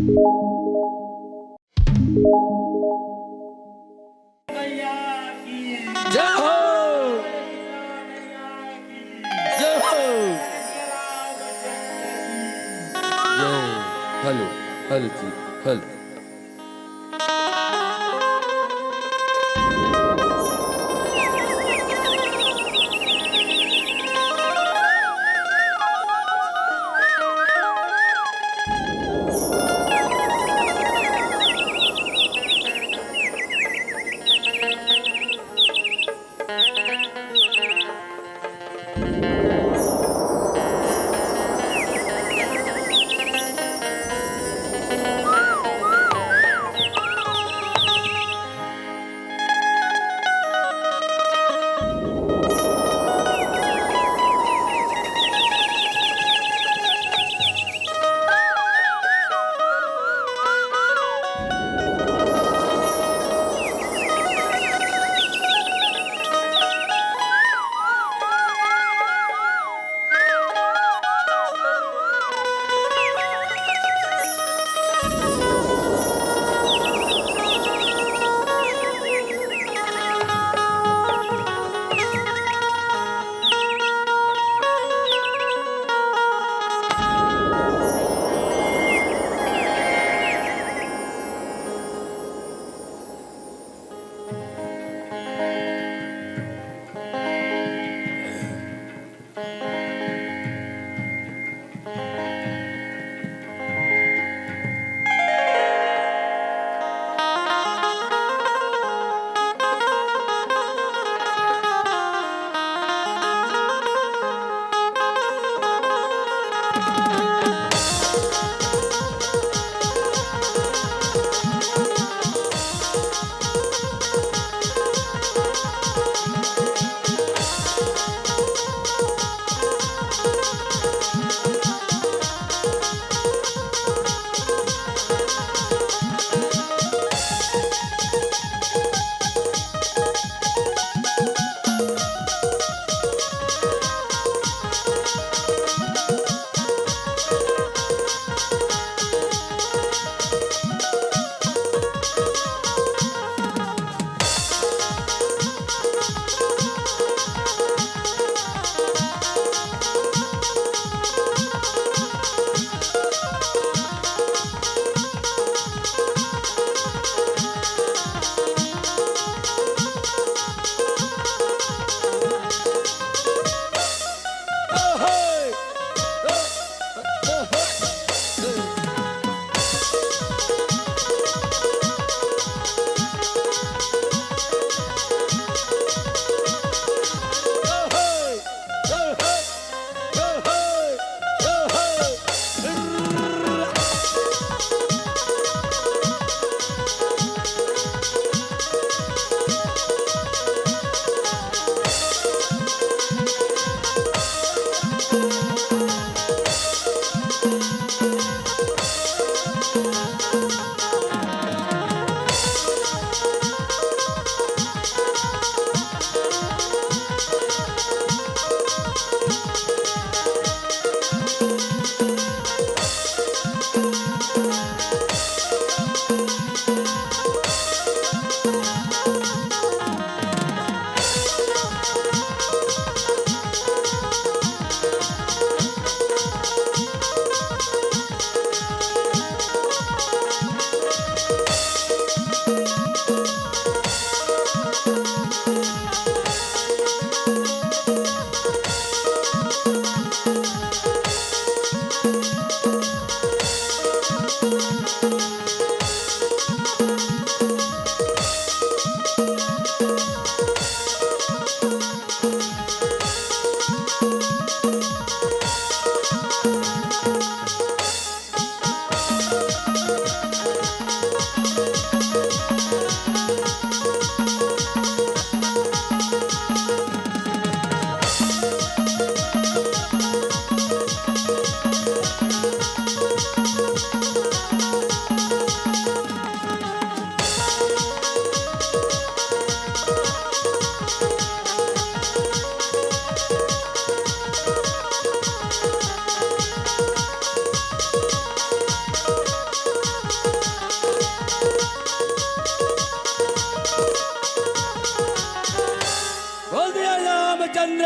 जय हो, जय हो, जय। हेलो, हेलो जी, हेलो।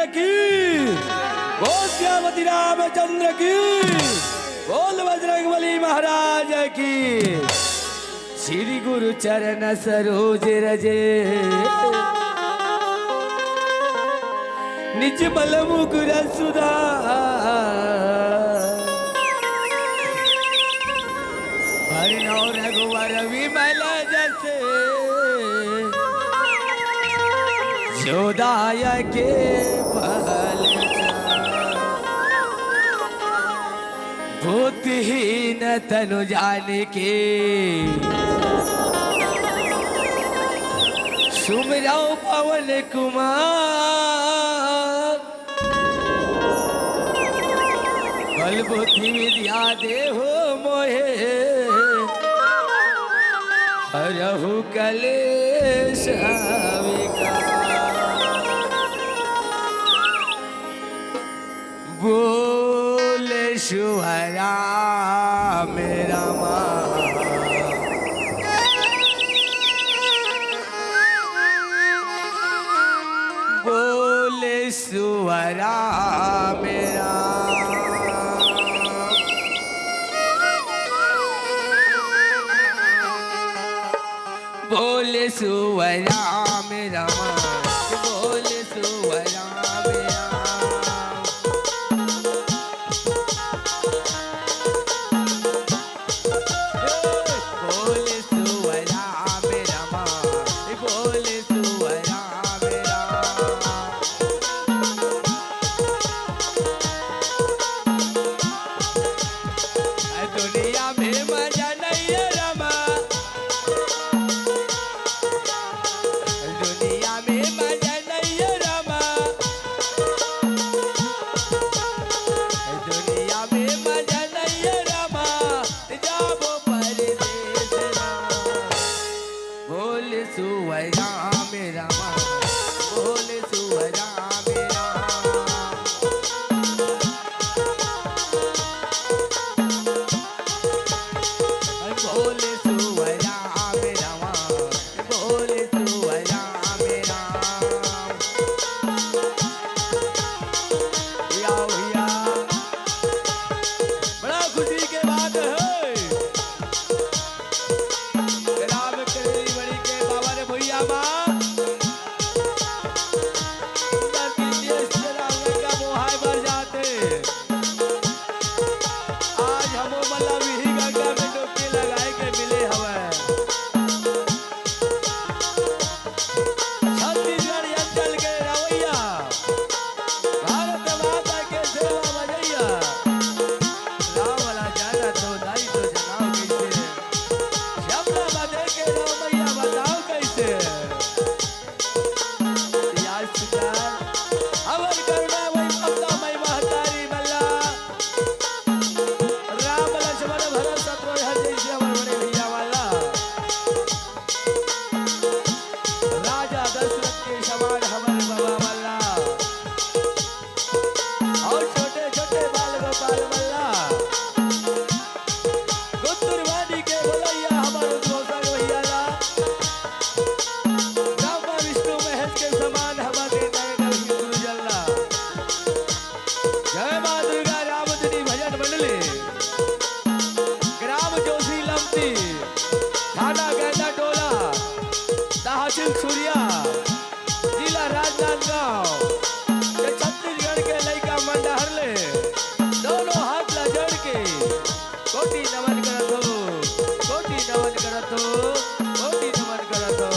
रामचंद्र की, बोल श्यामती रामचंद्र की, बोल बजरंगबली महाराज की। श्री गुरु चरण सरोज रजे, निज बल मुकुर सुधार। हरिनौ रघुवर विमल जसे, जोदाय के फल बुद्धिहीन तनु जानिके, सुमिरौ पवन कुमार। बल बुद्धि विद्या देहो मोहे, हरहु कलेश विकार। बोले शुभ राम रामा, बोले शुभ राम राम। बोले शुभ राम रामा, बोले शुभ राम राम। बोले शुभ राम रामा, बोले शुभ राम राम। दुनिया में मजा नहीं है रमा, दुनिया में मजा नहीं है रमा, दुनिया में मजा नहीं है रमा, जाबो परदेस राम। बोले शुभ राम रामा, बोले शुभ राम राम। बोले शुभ राम रामा, बोले शुभ राम राम। या भैया, बड़ा खुशी के बात है। राम करेली बड़ी के बाबा रे भैया बा, देश के राम का मोहाय भर जाते। आज हमो मल्ला विही गंगा में डुबकी लगाए के मिले हवे। छत्तीसगढ़ अंचल के रवैया, भारत माता के सेवा बजैया। राम वाला जाना तो दाई तो जनाओ कैसे, शब्द बदे के रवैया बताओ कैसे। याद सुधार अवर करुणा वही ममता मई महतारी मल्ला। राम लक्ष्मण भरत शत्रुघ्न हर जैसे अमर बड़े भैया वाला। राजा दशरथ के समान हमर बाबा मल्ला, और छोटे छोटे बाल गोपाल मल्ला। गुत्तुरवाणी के बोलैया हमर उद्घोषक भैया ला। ब्रह्मा विष्णु महेश के समान हमर हृदय गुरु जल्ला। जय मां दुर्गा रामधुनी भजन मंडली, ग्राम जोशी लमती, थाना गैंदा टोला, तहसील सूर्या, जिला राजनांदगांव। ये छत्तीसगढ़ के लइका मंडहर ले, दोनों हाथ ला जोड़ के कोटि नमन करत हो, कोटि नमन करत हो, कोटि नमन करत हो।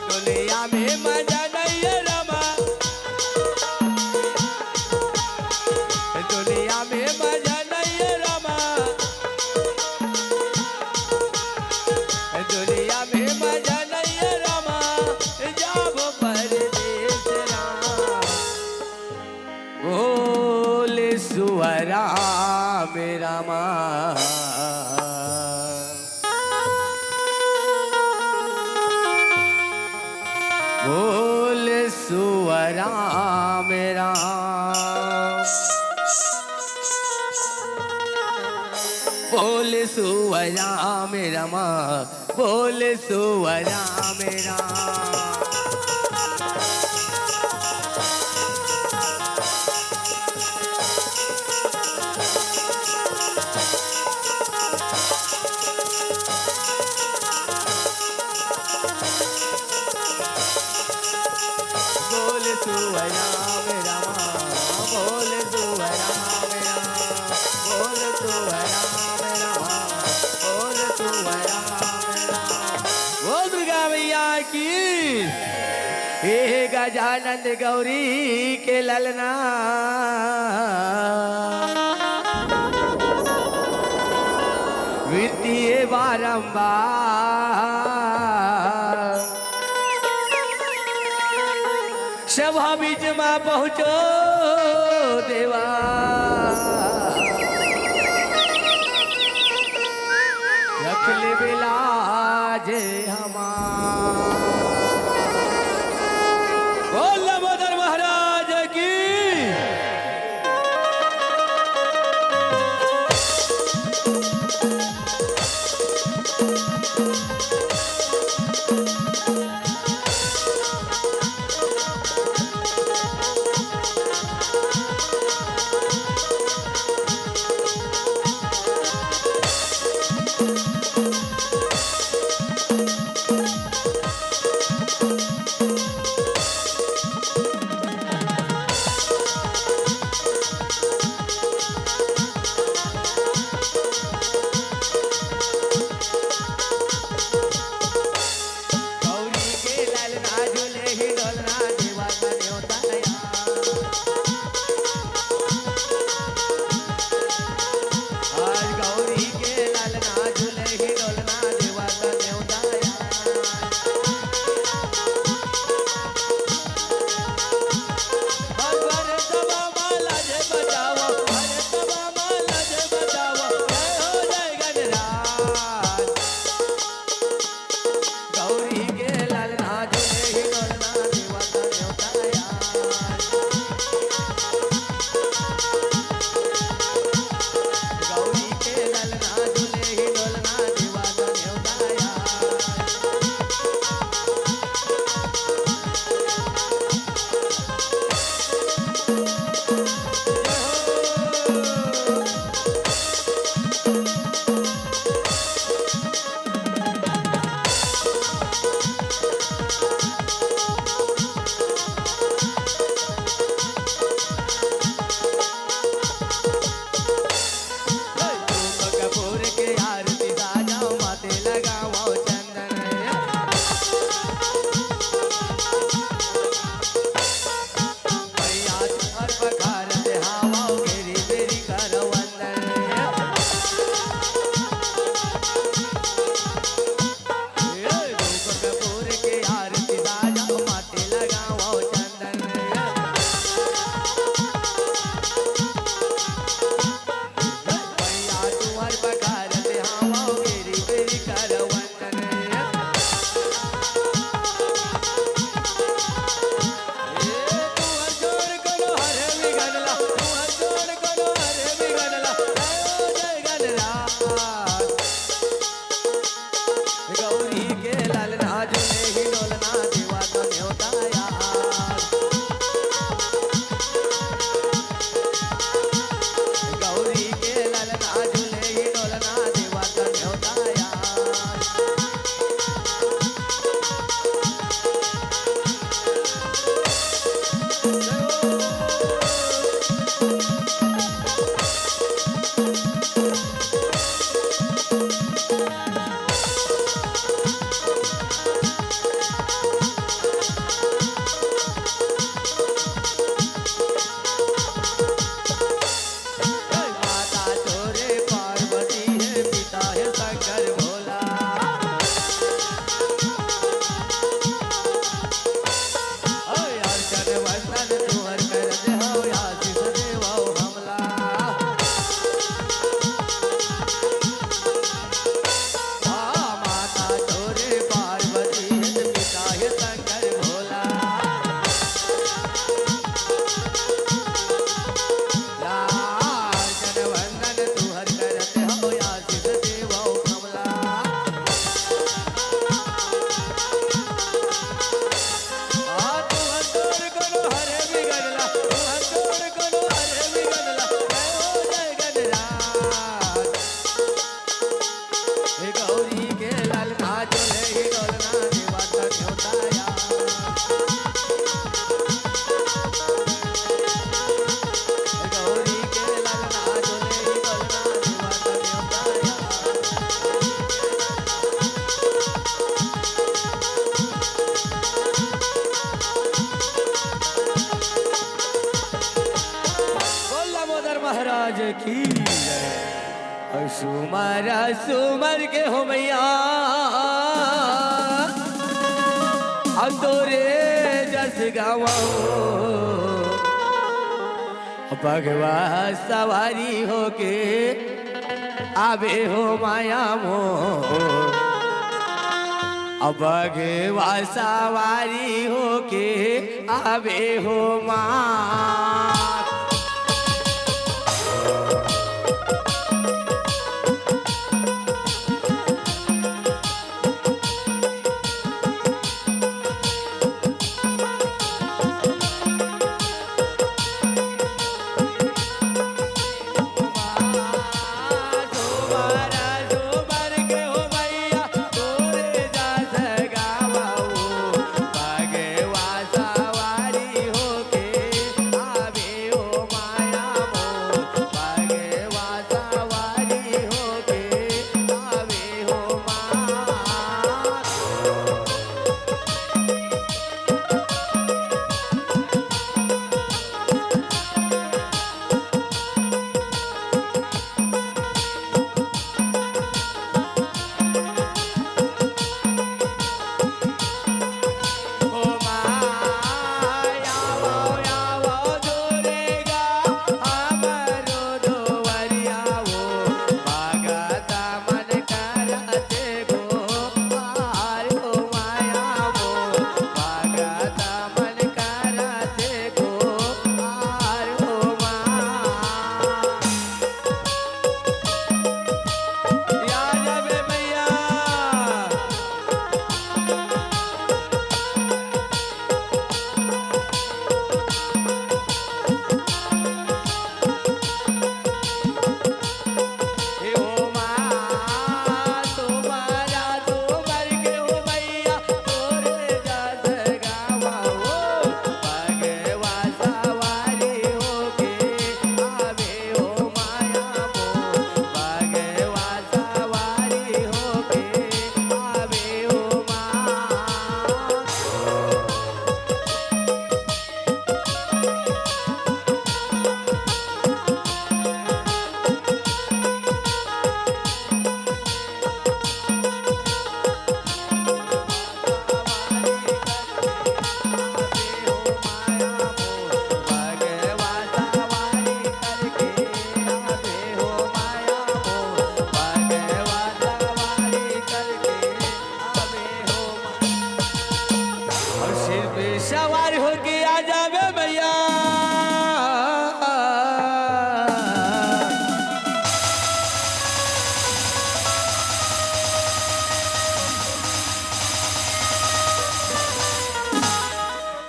दुनिया में मजा नहीं है रमा, दुनिया में मजा नहीं है रमा, दुनिया में मजा नहीं है रमा, जाबो परदेस राम। बोले शुभ राम रामा, बोले शुभ राम राम। बोले शुभ राम रामा, बोले शुभ राम राम। की हे गजानंद गौरी के ललना वित्तीय बारंबार सभा बीच में पहुंचो देवा रख ले बिलाज हमार बोल दामोदर महाराज की सुमरा सुमर के हो मैया तोरे जस गावा भगवा सवारी होके आवे हो माया मो भगवा सवारी होके आवे हो माँ सवार होके आ जावे भैया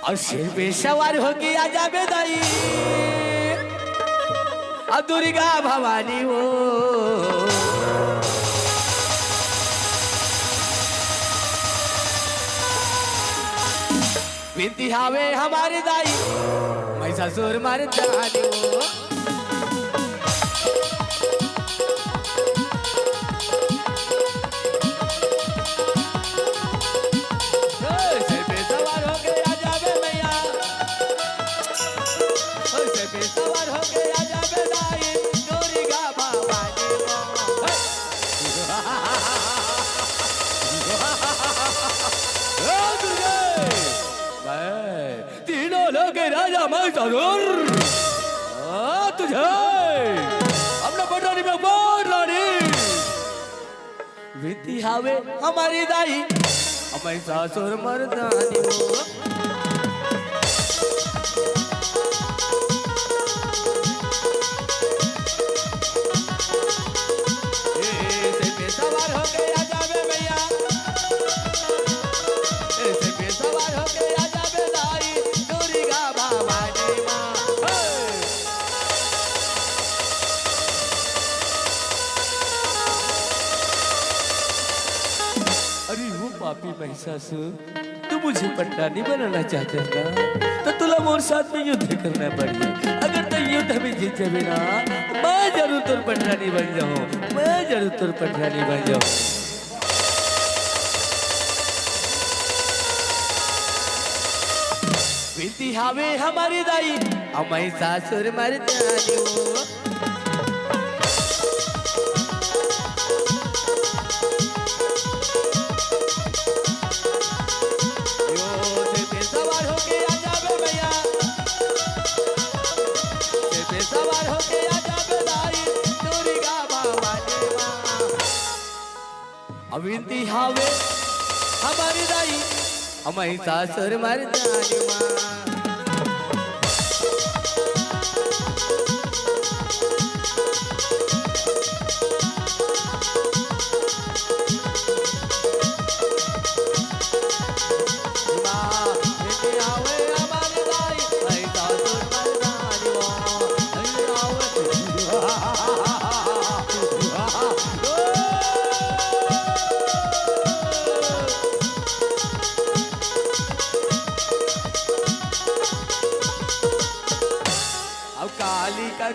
और सिर पे सवार होके आ जावे दाई दुर्गा भवानी हो विनती हावे हमारे दाई महिषासुर मारे जानी हो सिर पे सवार होके आ जावे मैया सिर पे सवार होके आ जावे दाई दुर्गा भवानी तीनों लोग राजा महिषासुर तुझे अपना पटरानी में बोल रानी विधि हावे हमारी दाई महिषासुर मर्दानी हो सवार होके आ जावे भैया सवार होके आ जावे दाई दुर्गा भवानी माँ अरे वो पापी महिषासुर तू मुझे पटरानी बनाना चाहते ना तो तुला मोर साथ में युद्ध करना पड़ेगा अगर तो युद्ध में जीत जावे ना मैं जरूर तुर पटरानी बन जाऊँ मैं जरूर तुर पटरानी बन जाऊँ विनती हावे हमारी दाई महिषासुर मर्दानी हो विनती हावे हमारी दाई हमारी सासुर मर्दानी माँ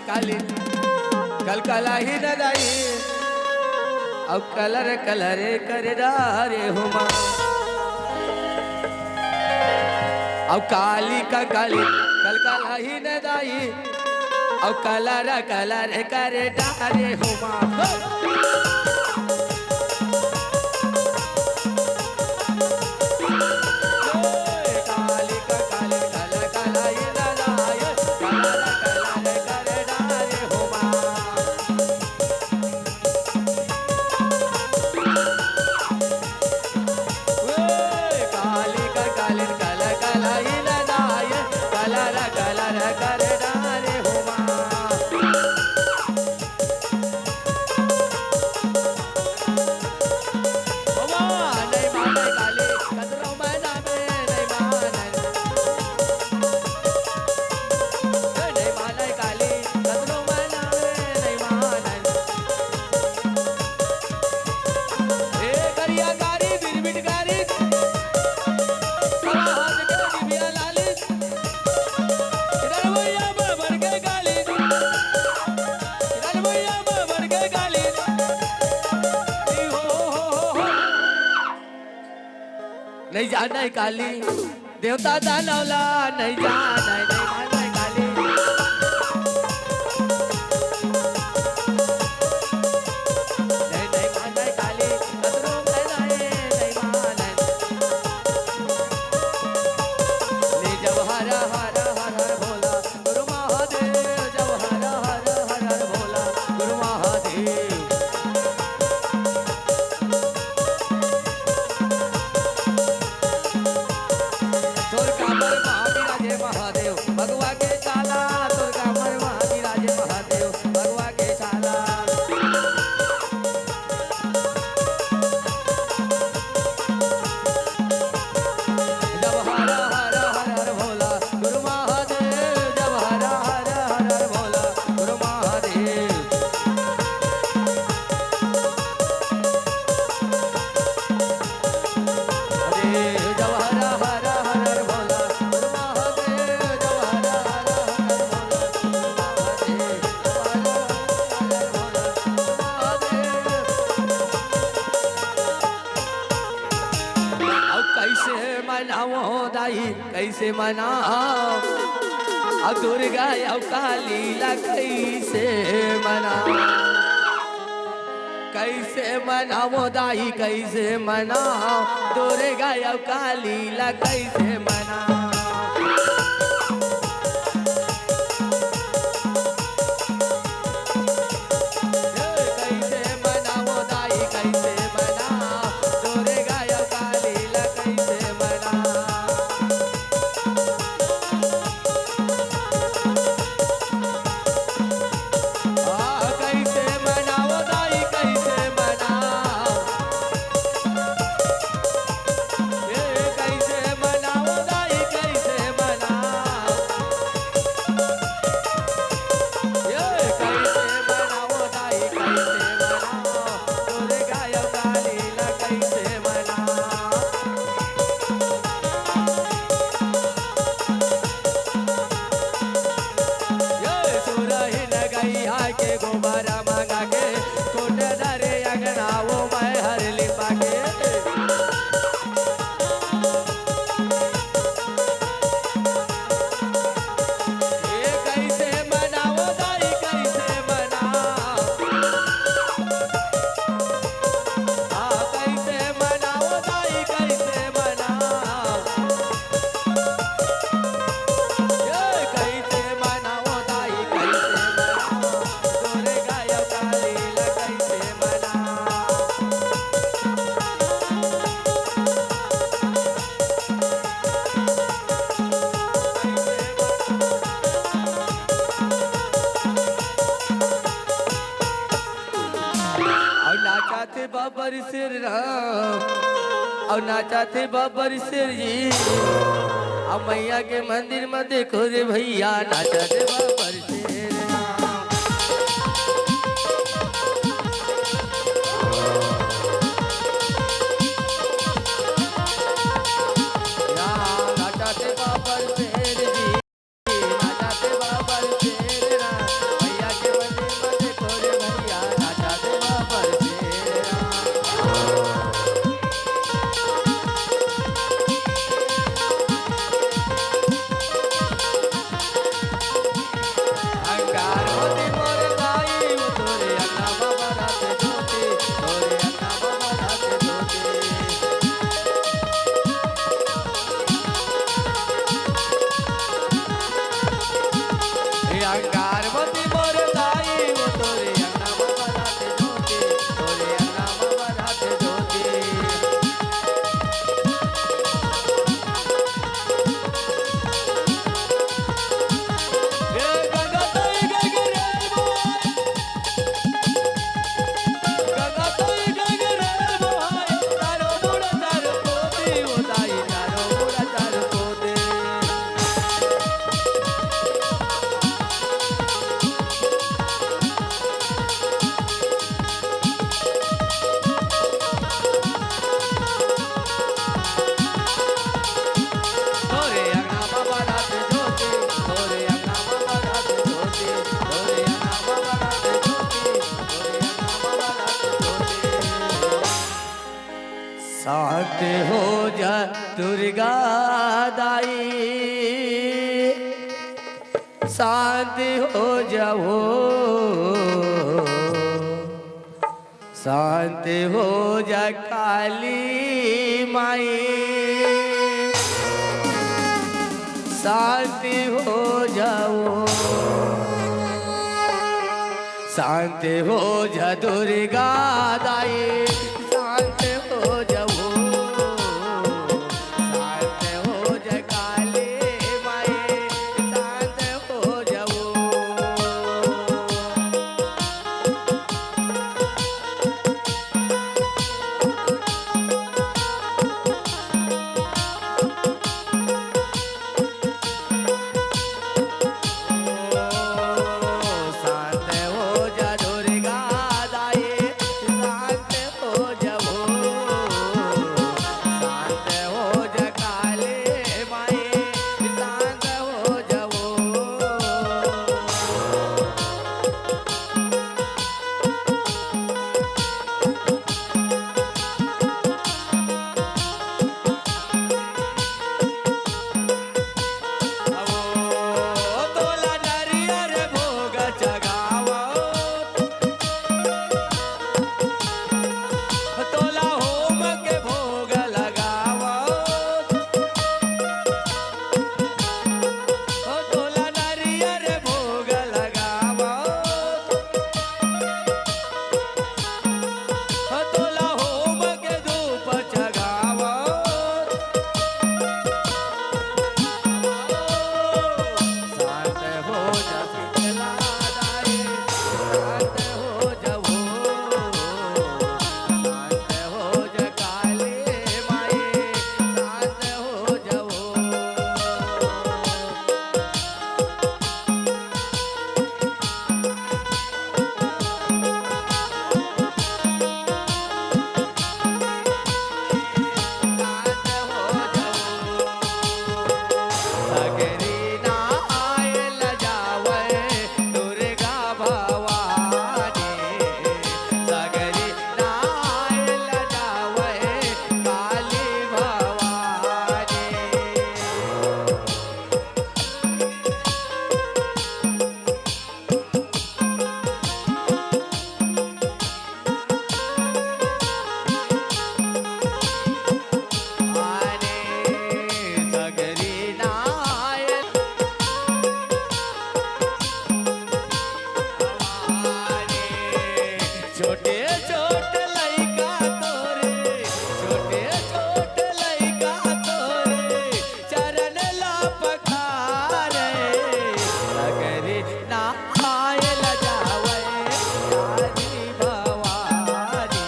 काली कल कला ही न दाई अब कलर कलर कर डारे हो माँ अब काली का काली कल कला ही न दाई अब कलर कलर कर डारे हो माँ नहीं जाना है काली देवता दानवला नहीं जाना है नहीं माना है काली नहीं नहीं माना है काली कतरों में नहीं माना है ले जब हरा हरा हरा भोला गुरु महादेव जब हरा हरा हरा भोला गुरु महादेव भगवा के चाला दुर्गा मरवा राजे महादेव भगवा के चाला जब हरा हरा हर भोला गुरु महादेव जब हरा हरा हर भोला गुरु महादेव अरे जब हरा हरा हर भोला गुरु महादेव कैसे मनाओ दाई कैसे मनाओ अब दुर्गा अब काली ला कैसे मनाओ कैसे मनाओ दाई कैसे मनाओ दुर्गा अब काली ला कैसे मनाओ कैसे मनाओ दाई नाचा थे बाबर शेर राम और नाचा थे बाबर शेर जी। अब मैया के मंदिर में देखो रे भैया नाचा थे बाबर शेर राम। नाचा थे बाबर शेर जी, नाचा थे बाबर शेर राम। मैया के मंदिर में देखो रे भैया नाचा थे बाबर शेर राम। अंगार होती मोर भाई वो तोरे अन्ना बाबा राते धोती, तोरे अन्ना बाबा राते धोती। अंगार होती मोर भाई वो तोरे अन्ना बाबा राते धोती, तोरे अन्ना बाबा राते धोती। गंगा तोई गगरे मोहाय, गंगा तोई गगरे मोहाय, तारो मुड़ा तारो पोती उदाई, तारो मुड़ा तारो पोती। तोरे अन्ना बाबा राते धोती, तोरे अन्ना बाबा राते धोती, तोरे अन्ना बाबा राते धोती, तोरे अन्ना बाबा राते धोती। शांत हो जा दुर्गा दाई, शांत हो जाओ, शांत हो जा काली माई, शांत हो जाओ, शांत हो जा दुर्गा दाई, शांत हो जाओ, शांत हो जा काली माई, शांत हो जाओ। शांत हो जा दुर्गा दाई, शांत हो जाओ, शांत हो जा काली माई, शांत हो जाओ। तोला नारियर भोग जगावो, तोला होम के भोग लगावो, तोला नारियर भोग लगावो, तोला होम के धूप जगावो। शांत हो जा शीतला दाई, शांत हो जाओ, शांत हो जा काली माई, शांत हो जाओ। शांत हो जाओ, सगरी ना आयल जावे दुर्गा भवानी, सगरी ना आयल जावे काली भवानी। सगरी ना आयल भवानी, छोटे छोटे लइका तोरे, छोटे छोटे लइका तोरे चरण ला पखारे। सगरी ना आयल जावे काली भवानी,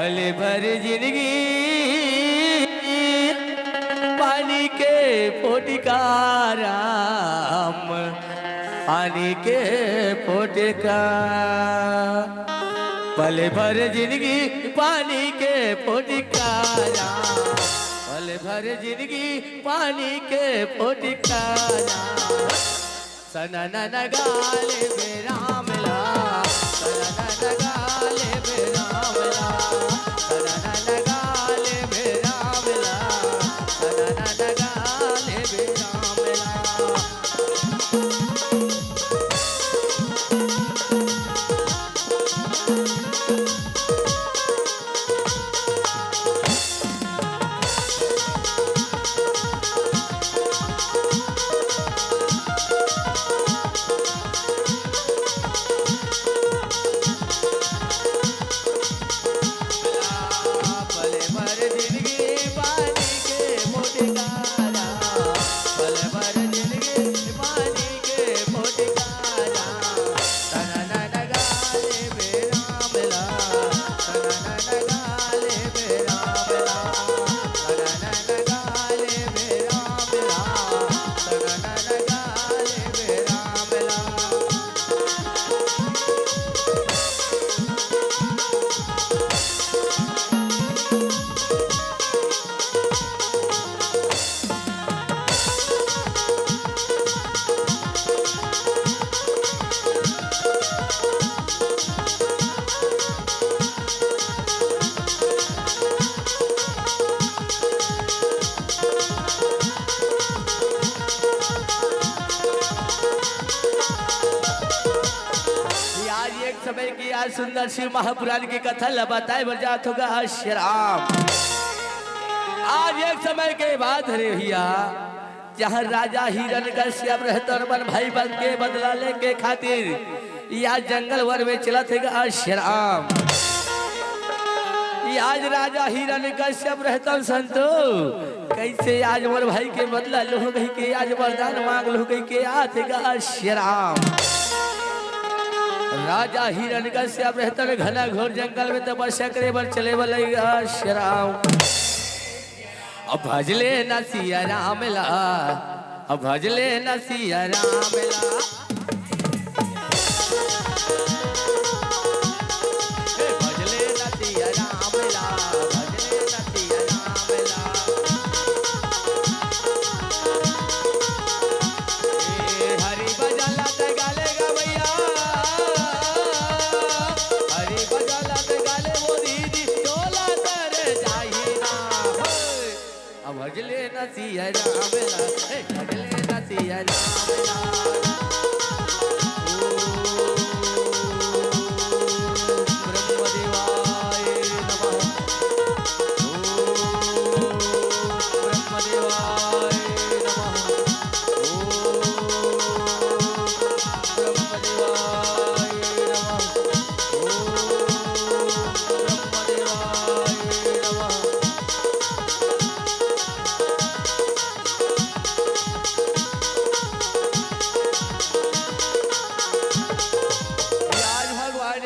पल भर जिंदगी पानी के फोटका राम, पानी के फोटका। पल भर जिंदगी पानी के फोटका राम, पल भर जिंदगी पानी के फोटका राम। सनन गाले बेरामला, सनन गाले बेरामला, सनन गाले बेरामला, सनन गाले बेरामला। समय की आज सुंदर शिव महापुराण की कथा बताए बजात होगा श्री राम। आज एक समय के बाद रे भैया जहाँ राजा हिरण्यकश्यप रहते और भाई बन के बदला लेके खातिर या जंगल वर में चला थे श्री राम। आज राजा हिरण्यकश्यप रहता संतो कैसे आज मोर भाई के बदला लो गई के आज वरदान मांग लो गई के आते श्री राम। राजा हिरण्यकश्यप रहता घना घोर जंगल में तपस्या करे बर चले वाले श्री राम। अब भजले न सिया राम ला, अब भजले न सिया राम ला, भजले न सिया राम ला, भजले न सिया राम ला। हरि भजला ते गाले गा भैया, हरि भजला ते गाले वो दीदी डोला तर जाही ना। अब भजले न सिया राम ला, भजले न सिया राम ला।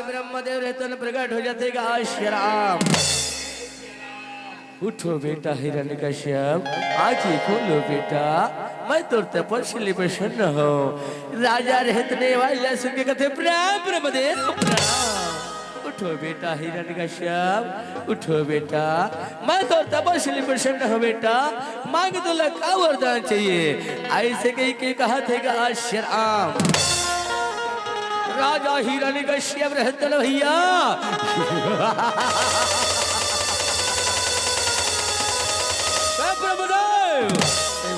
ब्रह्मदेव रहते प्रकट हो जाते श्री राम। उठो बेटा हिरण्यकश्यप, आंखें खोलो बेटा, मैं तो तपस्या प्रसन्न हो। राजा रहते वाले सुन के कहते प्रणाम ब्रह्मदेव प्रणाम। उठो बेटा हिरण्यकश्यप, उठो बेटा, मैं तो तपस्या प्रसन्न हो बेटा, मांग तो लगा वरदान चाहिए। ऐसे कही के कहा थे श्री राम। राजा हिरण्यकश्यप रहते न भैया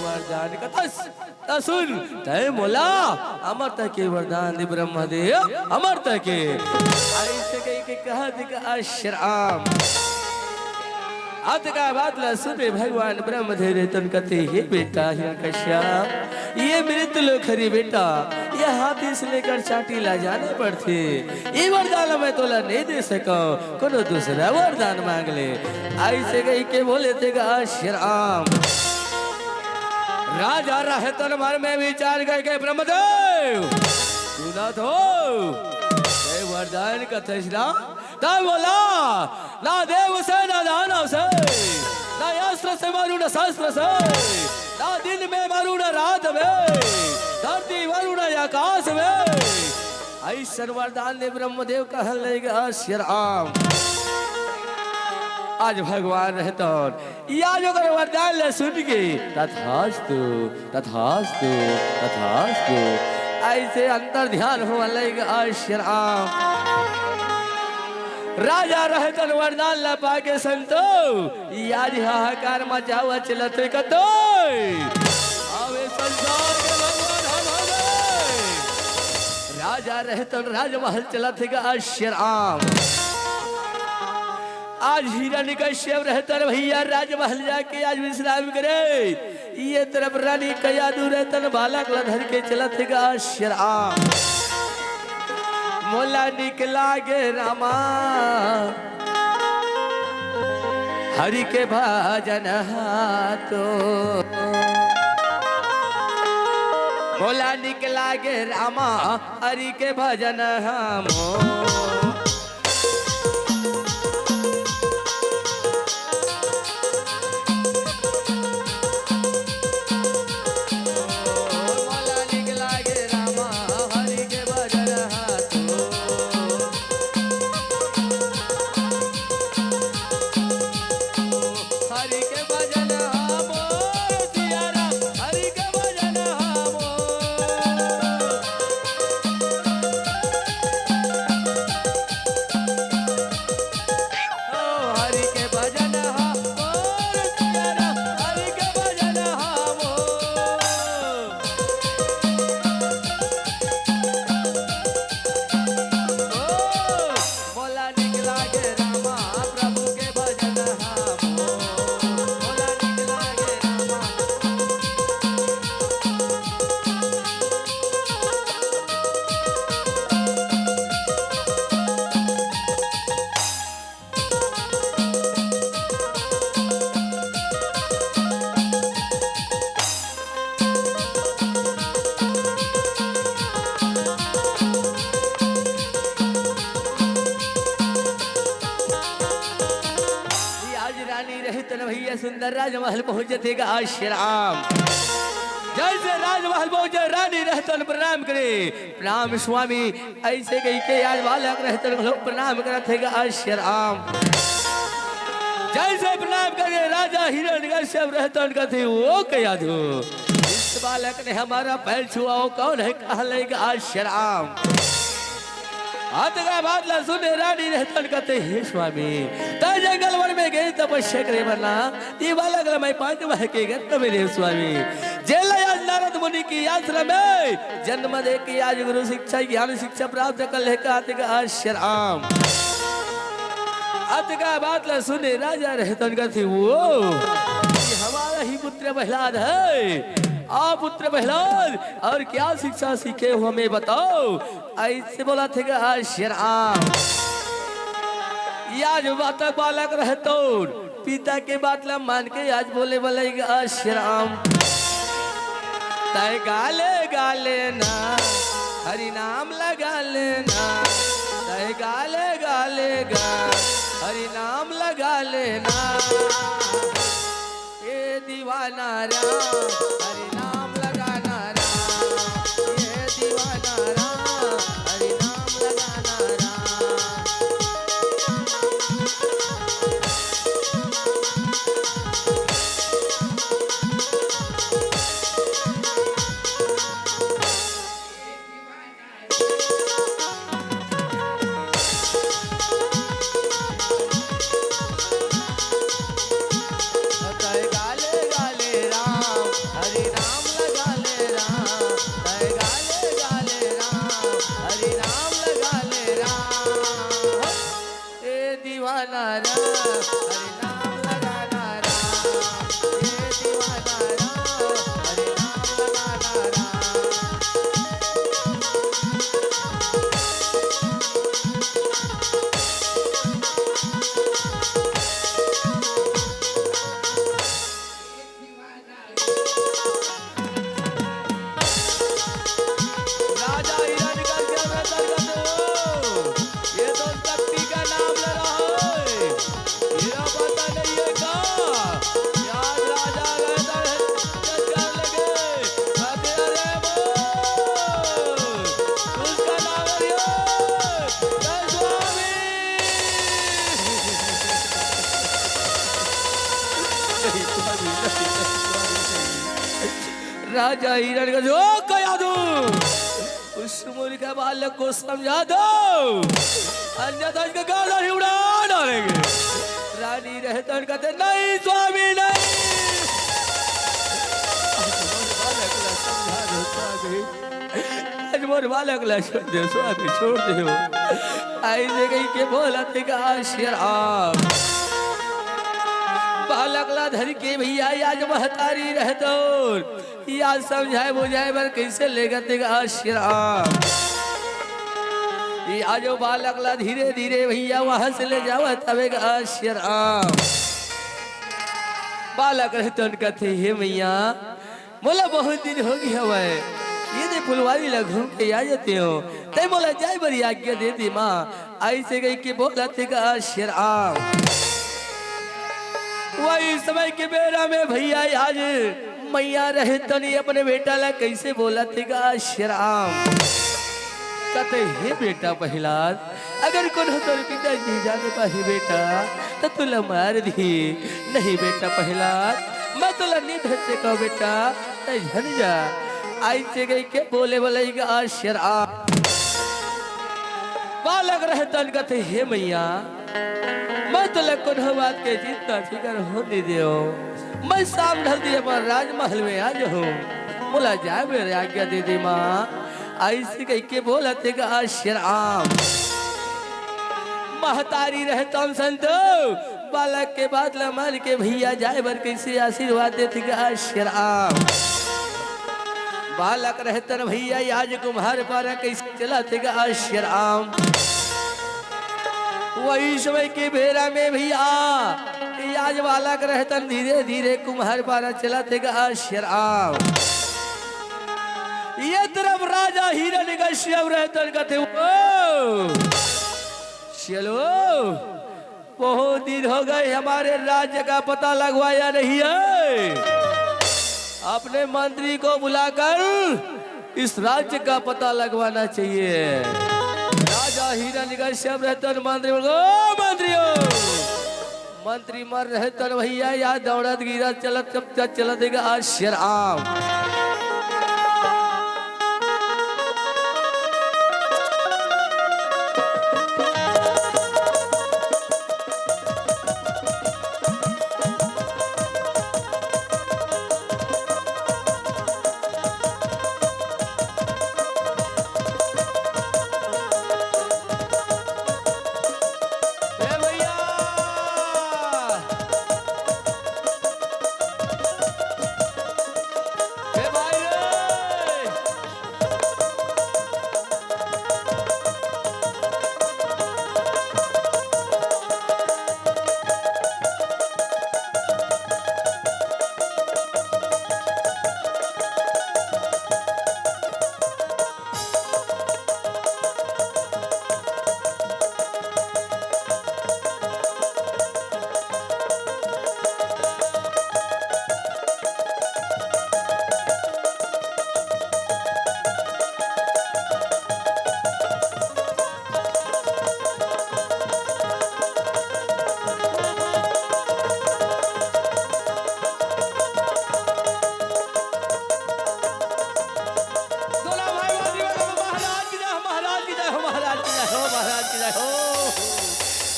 वरदान कथा सुन तय मोला अमरता के वरदान दे ब्रह्मदेव अमरता के। ऐसे कही के कहा थे श्री राम। का बात ला सुने भगवान ब्रह्मदेव रहतन कहते हे बेटा हिरण्यकश्यप, ये मेरे तुलो खरी बेटा, ये हाथी से लेकर चाटी ला जाने पड़ते। ये वरदान मैं तोला नहीं दे सका, कोनो दूसरा वरदान मांग ले। ऐसे कही के बोले थे श्री राम। राजा रहतन मन में विचार करके ब्रह्मदेव सुना तो वरदान कथा तब बोला ना देव से ना दानव से ना अस्त्र से मारू ना शस्त्र से ना दिन में मारू ना रात में धरती मारू ना आकाश में ऐसा वरदान ने ब्रह्मदेव कहलेगा श्री राम। आज भगवान रहता या जो कर वरदान ले सुन के तथास्तु तथास्तु तथास्तु ऐसे अंतर ध्यान हो लेगा श्री राम। राजा रहतन वरदान ला पाके संतो याद हाहाकार मचावा चलते कतो आवे संसार के भगवान हम हमें राजा रहतन राजमहल चलते का श्री राम। आज हिरण्यकश्यप रहतन भैया राजमहल जाके आज विश्राम करे ये तरफ रानी कयादू रहतन बालक धर के चलते का श्री राम। मोला निकला गे रामा हरि के भजन हाथो मोला निकला गे रामा हरि के भजन हमो सुंदर राजमहल पहुंचे का श्री राम। जैसे राजमहल पहुंचे रानी रहतन प्रणाम करे प्रणाम स्वामी ऐसे कही के आज बालक रहतन लोग प्रणाम करते का श्री राम। जैसे प्रणाम करे राजा हिरण्यकश्यप रहतन कहते वो कया दो इस बालक ने हमारा पैर छुआ वो कौन है कहलेगा श्री राम। हाथ का बात ला सुने रानी रहतन कहते हे स्वामी ता जंगल वन में गए तपस्या करे वरना ये बालक मैं 5 माह के गत मेरे स्वामी जेल आज नारद मुनि की आश्रम में जन्म दे के आज गुरु शिक्षा ज्ञान शिक्षा प्राप्त कर ले का श्री राम। हाथ का बात ला सुने राजा रहतन कहते वो हमारा ही पुत्र प्रहलाद है आप पुत्र प्रहलाद और क्या शिक्षा सीखे हो हमें बताओ ऐसे बोला थे श्री राम। या जो बात बालक रहतो पिता के बात ला मान के आज बोले बोलेगा श्री राम। तय गाले गाले ना हरि नाम लगा लेना तय गाले गाले गा हरि नाम लगा लेना ये दीवाना राम हरि नाम लगाना राम ये दीवाना राम हरि नाम लगाना राम। गाले गाले राम हरि नाम राजा हिरण का जो कया दो उस मूर्ख के बालक को समझा दो, अन्यथा इसका गाला ही उड़ा डालेंगे। रानी रहतन कहते नहीं स्वामी नहीं। मोर बालक ला छोड़ दे स्वामी छोड़ दे हो ऐसे कहीं के बोला थे का शराब बालक ला धर के भैया आज महतारी रहतो याद समझाए बुझाए बर कैसे लेगा तेगा शराब। आज बालक ला धीरे धीरे भैया वहां से ले जावा तबेगा शराब। बालक रहतो कहते हे भैया बोला बहुत दिन हो गया हमें ये दे फुलवारी ला घूम के आ जाते हो ते बोला जाए बड़ी आज्ञा दे दी माँ ऐसे गई के बोला थे का शराब। वही समय के बेरा में भैया आज मैया रहे तो नहीं अपने बेटा ला कैसे बोला थे का शराब। कहते हे बेटा पहला अगर कौन तो पिताजी जाने पाही बेटा तो तुला मार दी नहीं बेटा पहला मैं तुला नहीं धरते कहो बेटा झन जा ऐसे गई के बोले बोले शराब। बालक रहतन कहते हे मैया मैं तो लग बात के जितना फिकर होने दो मैं शाम ढल दिए राजमहल में आ जाऊं बोला जाए मेरे आज्ञा दे दी माँ ऐसे कह के बोला थे शराब। महतारी रहता संतो बालक के बाद मार के भैया जाए बर कैसे आशीर्वाद देते शराब। बालक रहतर भैया आज कुम्हार पारा कैसे चला थे शराब। वही समय के बेरा में भैया आज बालक रहतन धीरे धीरे कुम्हार पारा चला थे शराब। ये तरफ राजा हिरण्यकश्यप रहतन कहते चलो बहुत दिन हो गए हमारे राज्य का पता लगवाया नहीं है अपने मंत्री को बुलाकर इस राज्य का पता लगवाना चाहिए। राजा हिरण्यकश्यप रहतन मंत्री मंत्री मर रहतन भैया या दौड़त गिरत चलत देगा शराब।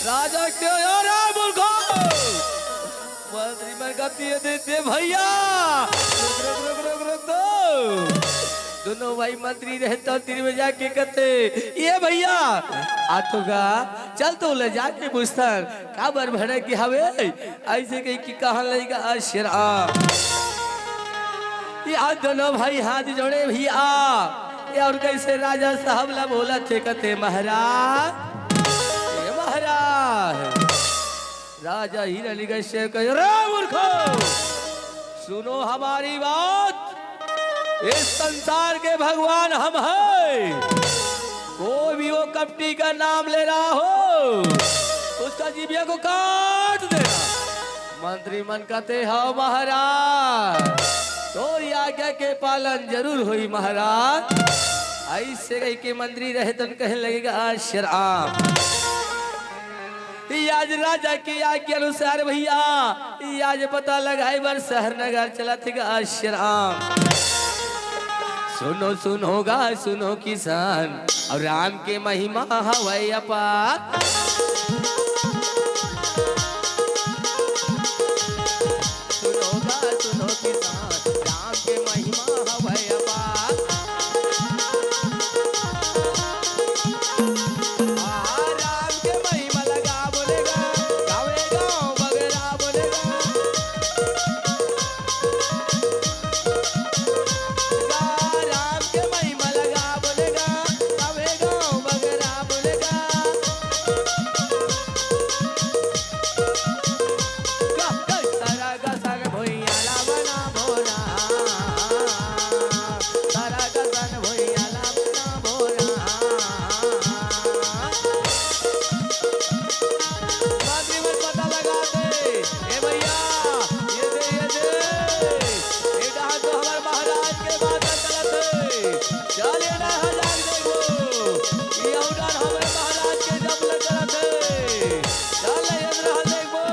राजा क्यों यार मूर्खो मंत्री मन कहती है दे भैया रुक दो दोनों भाई मंत्री रहता तीन में जाके कहते ये भैया आठोगा चल तो ले जाके पूछता काबर भरे की हवे ऐसे कहीं कि कहाँ लगेगा शराब। ये दोनों भाई हाथ जोड़े भैया और कैसे राजा साहब ला बोला थे कहते महाराज राजा हिरण्यकश्यप कहे रे मूर्खो सुनो हमारी बात इस संसार के भगवान हम हैं कोई भी वो कपटी का नाम ले रहा हो उसका जीभिया को काट देना। मंत्री मन कहते हो महाराज तो आज्ञा के पालन जरूर हुई महाराज। ऐसे कह के मंत्री रहे तो कहने लगेगा शराब। आज राजा की आज्ञा अनुसार भैया आज पता लगाए बार शहर नगर चला थे शराब। सुनो सुनोगा सुनो किसान और राम के महिमा हवै अपार। सुनोगा सुनो किसान राम के महिमा हवै अपार। राम के महिमा लगा बोलेगा गावेगा बगरा बोलेगा। राम के महिमा लगा बोलेगा गावेगा बगरा बोलेगा। सारा का संग भुइयाला बना भोरा, सारा का संग भुइयाला बना भोरा। बादरी में पता लगा दे ए भैया, ये दे ये डहा तो हमारे महाराज के बात चलत है। चल ये डहा जाग देखो ये उड़ान हमारे महाराज के जब चलत है। चल ये डहा देखो।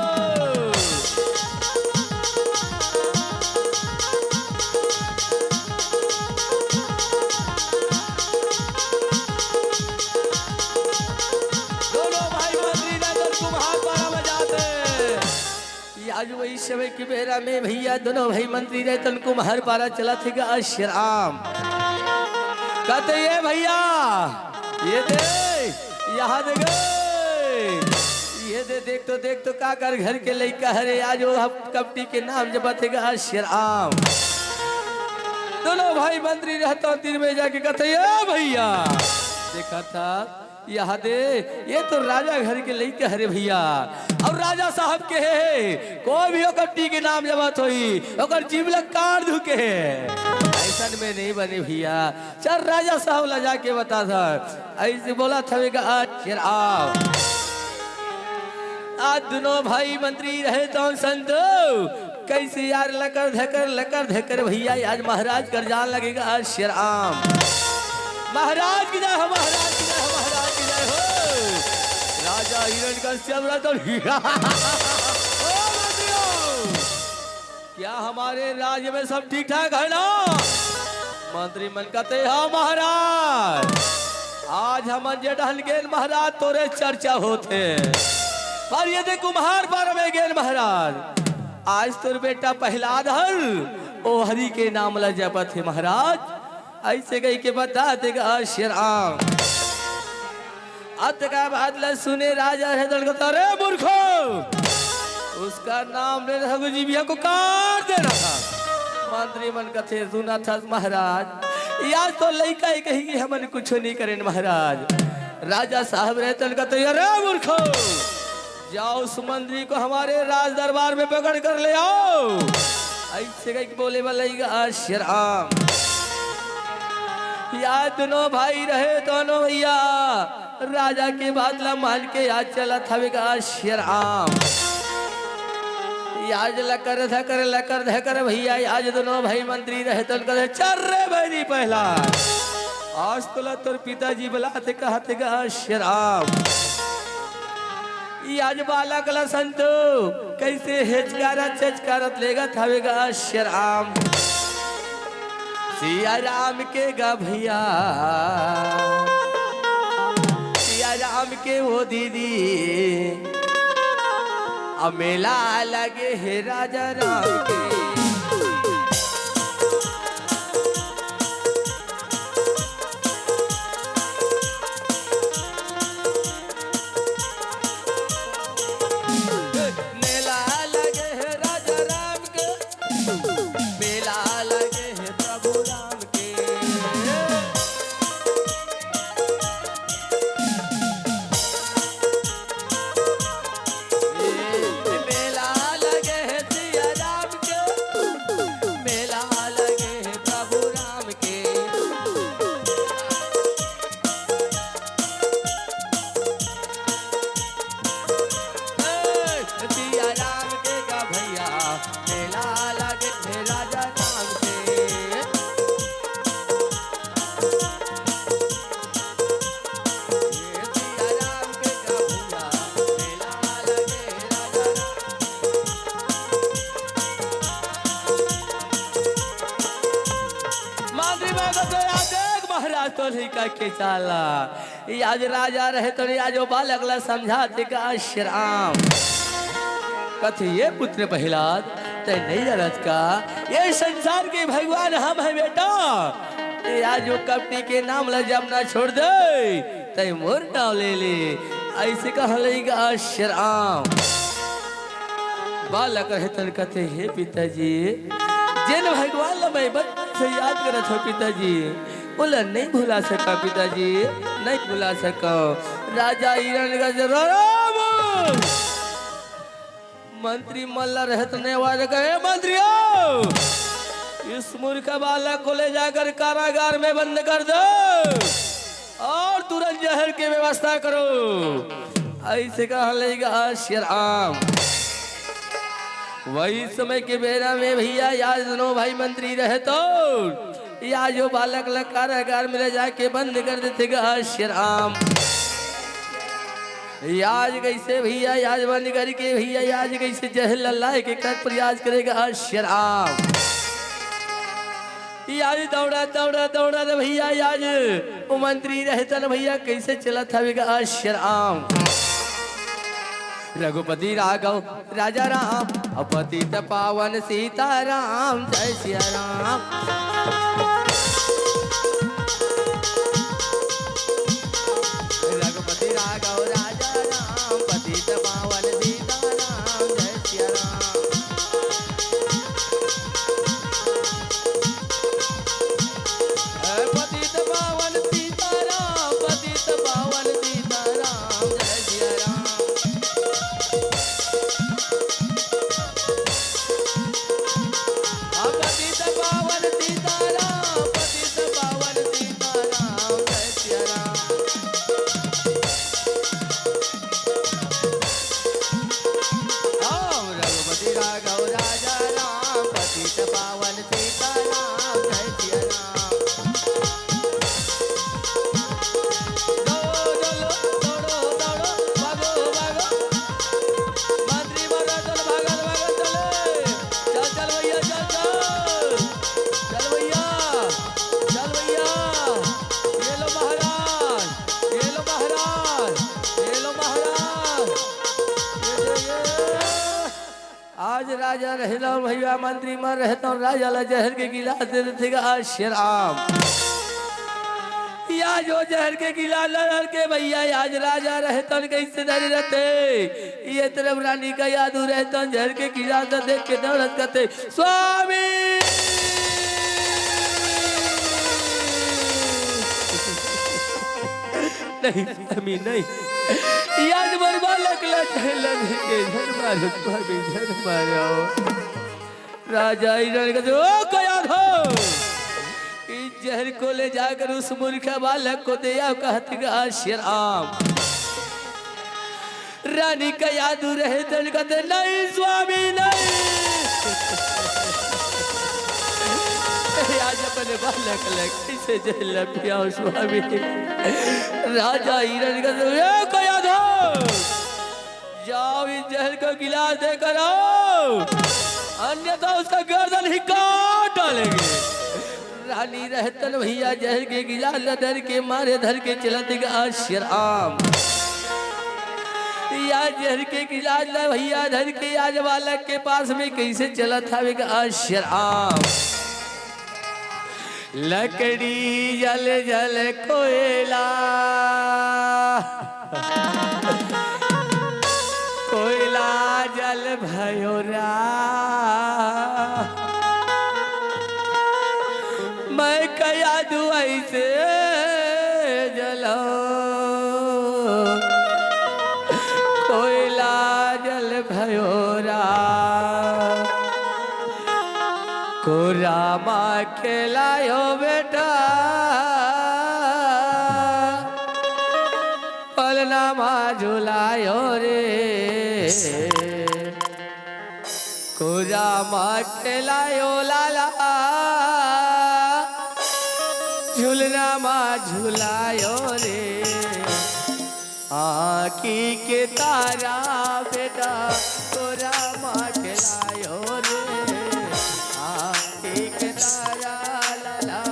दोनों भाई मंत्री नगर कुम्हार पारा बजाते। ये आज वही समय की बेरा में भैया दोनों भाई मंत्री रहे तन कुम्हार पारा चला थे का श्याम। कहते ये भैया ये दे यहाँ दे गए, ये दे देख तो का कर घर के लइका हरे आज वो हम कपटी के नाम जब थे का श्याम। दोनों भाई मंत्री रहता तीन में जाके कहते ये भैया देखा था यहाँ दे ये तो राजा घर के लइका हरे भैया और राजा साहब के है कोई भी कपटी के नाम जबात होई ओकर जीवला काट धुके ऐसा में नहीं बने भैया। चल राजा साहब ला जाके बता था ऐसे बोला था आज दोनों भाई मंत्री रहे तो संतो कैसे यार लकर धकर भैया आज महाराज कर जान लगेगा आज श्याम। महाराज की जय हो, महाराज की जय हो, महाराज की जय हो। राजा हिरण का चमड़ा तो क्या हमारे राज्य में सब ठीक ठाक है ना? मंत्री मन कहते हाँ महाराज आज हम जेठहल गेल महाराज तोरे चर्चा होते पर ये दे कुम्हार पर में गेल महाराज आज तोर बेटा पहला हल ओ हरि के नाम ला जपत है महाराज। ऐसे कही के बता देगा श्याम। अत का बात ला सुने राजा है रे मूर्खो उसका नाम ले रघुजीविया को काट देना था। मंत्री मन कथे सुना था महाराज यार तो लइका ही कहेगी हमन कुछ नहीं करें महाराज। राजा साहब रहते कहते अरे मूर्खो जाओ उस मंत्री को हमारे राज दरबार में पकड़ कर ले आओ। ऐसे कही बोले वाला श्याम। यार दोनों भाई रहे दोनों भैया राजा के बात ला मान के याद चला था श्याम। आज लकर धकर भैया आज दोनों भाई मंत्री रहे तो चल रे भाई पहला आज तो तोर पिताजी बुलाते कहते गा श्याम। आज बालक ला संतो कैसे हेचकारत चचकारत लेगा थावेगा श्याम। सिया राम के गा भैया सिया राम के वो दीदी अब मेला लगे है राजा राम के। मेला लगे है राजा राम के मेला लगे है प्रभु राम के। मेला लगे है सिया राम के मंत्री मैं तो देख महाराज तो नहीं का के चाला ये आज राजा रहे तो आज वो बालक ला समझाते का श्राम कथे ये पुत्र प्रहलाद ते नहीं जानत का ये संसार के भगवान हम है बेटा ये आज वो कपटी के नाम ला जब ना छोड़ दे ते मोर नाम ले ले ऐसे कह लेगा श्राम बालक रहे तन कहते हे पिताजी जिन भगवान ला मैं बचपन से याद करत हो पिताजी बोला नहीं भुला सका पिताजी नहीं भुला सका राजा हिरण का राम मंत्री मल्ला रहत ने वाले कहे मंत्रियों इस मूर्ख बालक को ले जाकर कारागार में बंद कर दो और तुरंत जहर की व्यवस्था करो ऐसे कहा लेगा श्रीराम वही समय के बेरा में भैया याद दोनों भाई मंत्री रहे तो या जो बालक ला कारागार में ले जाके बंद कर देते श्रीराम याज कैसे भैया याज बंद करके भैया याज कैसे जहर लल्लाए के कर प्रयास करेगा श्रीराम याज दौड़ा दौड़ा दौड़ा भैया याज वो मंत्री रहता न भैया कैसे चला था श्रीराम रघुपति राघव राजा राम अपतित पावन सीता राम जय सिया राम रघुपति राघव राजा राम पतित पावन सीता राम जय सिया राम पतित पावन सीता राम पतित पावन सीता राम जय सिया राम आज राजा रहता भैया मंत्री में रहता हूँ राजा ला जहर के गिलास दे देते श्रीराम या जो जहर के गिलास लड़ के भैया आज राजा रहता कैसे डरे रहते ये तरफ रानी का याद रहता जहर के गिलास देख के दौड़त करते स्वामी नहीं स्वामी नहीं याद बर्बाद लगला चहलन के घर मारो स्वामी घर मारो राजा हिरण का ओ को याद हो इस जहर को ले जाकर उस मूर्ख बालक को दिया कहते श्रीराम रानी का याद रहे तन कहते नहीं स्वामी नहीं आज अपने बालक कैसे जहर पिया स्वामी राजा हिरण का याद हो जाओ इस जहर को गिलास देकर आओ अन्यथा उसका गर्दन ही काट डालेंगे रानी रहतन भैया जहर के गिलास डर के मारे धर के चलते श्रीराम या जहर के गिलास भैया धर के आज बालक के पास में कैसे चला था श्रीराम लकड़ी जल जल कोयला कोयला जल भयो मैं कया दुआई से जलो कोयला जल भयो को रामा खिलायो बेटा पलनामा झुलायो रे को रामा खिलायो लाला झुलनामा झुलायो रे आँखी के तारा बेटा को रामा खिलायो रे आँखी के तारा लाला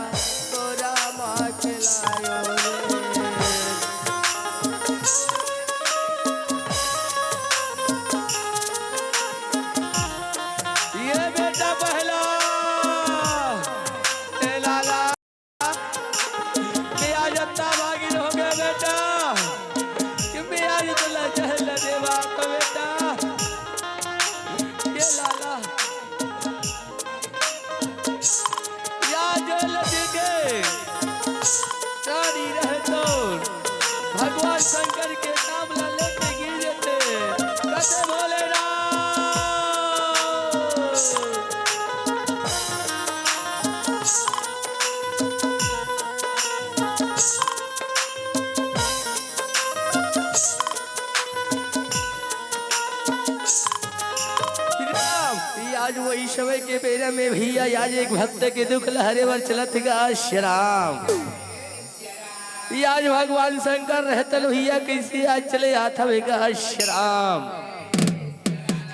के बेरा में भैया आज एक भक्त के दुख लहरे वर चलत गा श्याम। आज भगवान शंकर रहतन भैया कैसे आज चले आता गा श्याम।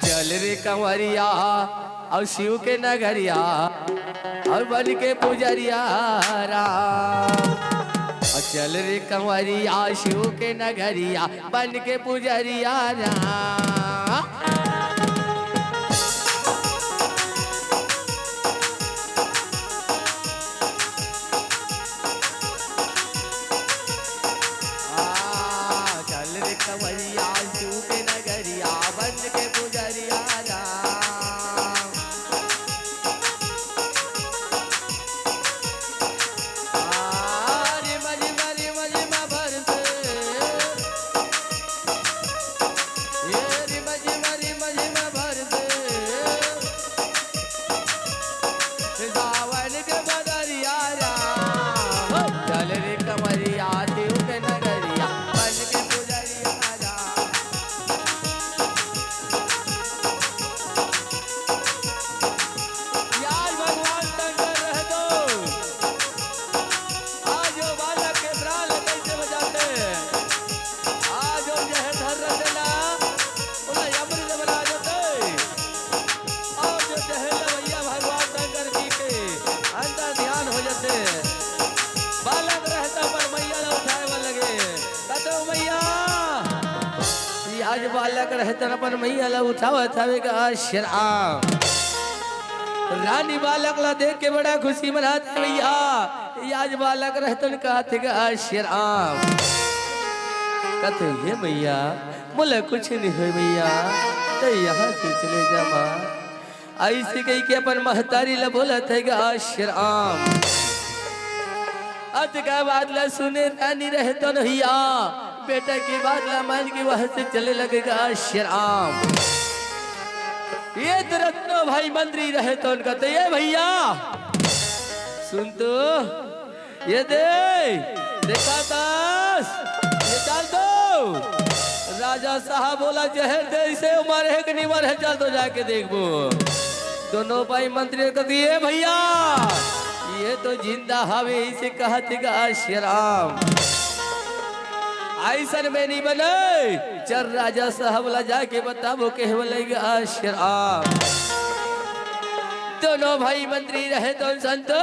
चल रे कंवरिया और शिव के नगरिया और बन के पुजरिया राम। और चल रे कंवरिया शिव के नगरिया बन के पुजरिया राम। आज बालक रहतन अपन मैया ला उठावत हवे गा श्याम। रानी बालक ला देख के बड़ा खुशी मनात भैया। आज बालक रहतन कहत गा श्याम। कहते ये भैया बोले कुछ नहीं हुई भैया तो यहाँ से चले जा माँ। ऐसे कही के अपन महतारी ला बोलत है गा श्याम। अत का बात ला सुने रानी रहतन भैया बेटा की बात ला मान के वहां से चले लगेगा श्याम। ये रत्नो भाई मंत्री रहे तो उनका तो ये भैया सुन तो ये देखा दास ये चल दो। राजा साहब बोला जहर दे इसे उमर है कि नहीं मर है चल तो जाके देखो। दोनों भाई मंत्री को दिए भैया ये तो जिंदा हवे इसे कहते गा श्याम। ऐसा में नहीं बने चल राजा साहब ला जाके बताबो के बोलेगा श्याम। दोनों भाई मंत्री रहे तो संतो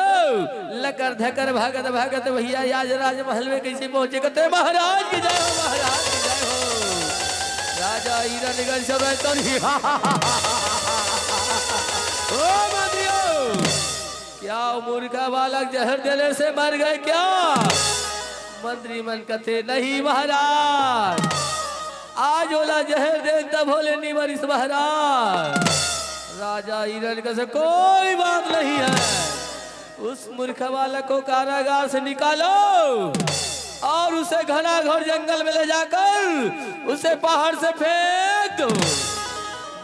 लकर धकर भागत भागत भैया आज राजमहल में कैसे पहुंचे कहते महाराज की जय हो महाराज की जय हो। राजा हिरणगढ़ सब तो ओ मंत्रियों क्या मूर्खा बालक जहर देने से मर गए क्या। मंत्री मन कथे नहीं महाराज आज ओला जहर दे तब होले नहीं मरीस महाराज। राजा हिरणगढ़ से कोई बात नहीं है उस मूर्ख बालक को कारागार से निकालो और उसे घना घोर जंगल में ले जाकर उसे पहाड़ से फेंक दो।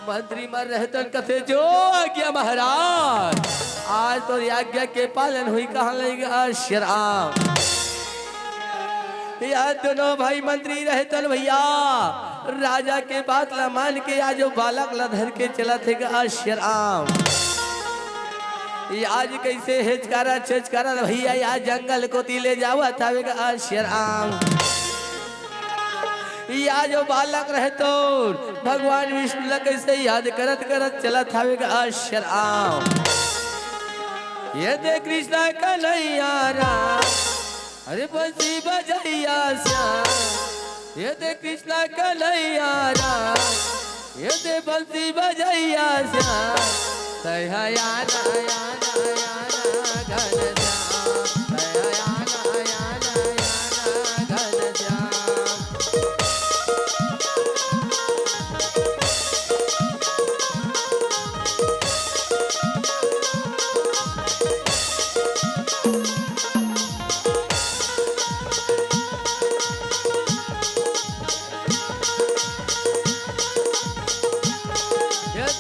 मंत्री मर रहते कथे जो आज्ञा महाराज। आज तो आज्ञा के पालन हुई कहाँ लगेगा श्याम। यार दोनों भाई मंत्री रहे तो भैया राजा के बात ला मान के आज बालक ला धर के चला थे गा श्याम। आज कैसे हेचकारा छेचकारा भैया यहाँ जंगल को ले जावा था गा श्याम। या जो बालक रहे तो भगवान विष्णु ला कैसे याद करत करत चला था गा श्याम। ये दे कृष्णा कन्हैया राम अरे बंसी बजैया श्याम। ये दे कृष्णा कन्हैया राम ये दे बंसी बजैया श्याम। तया याना याना याना घन श्याम तया याना याना याना घन श्याम।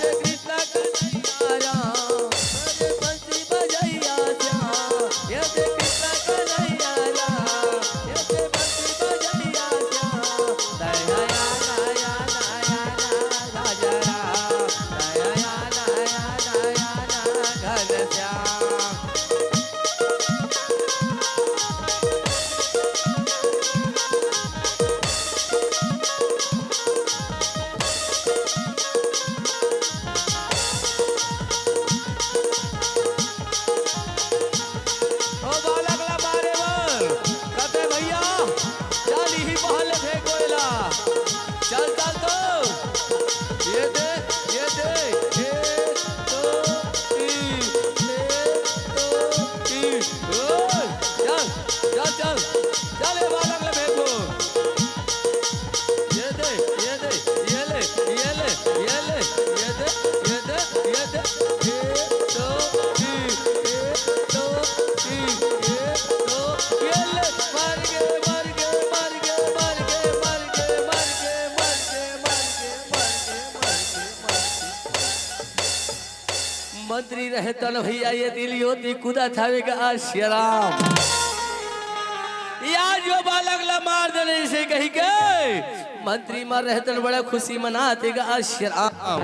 कृष्ण कन्हैया राम मंत्री रहे तन भैया ये दिलियो ती कुदा थावेगा आश्यराम या जो बालक ला मार देने से कही के मंत्री मार रहे तन बड़ा खुशी मनाते गा आश्यराम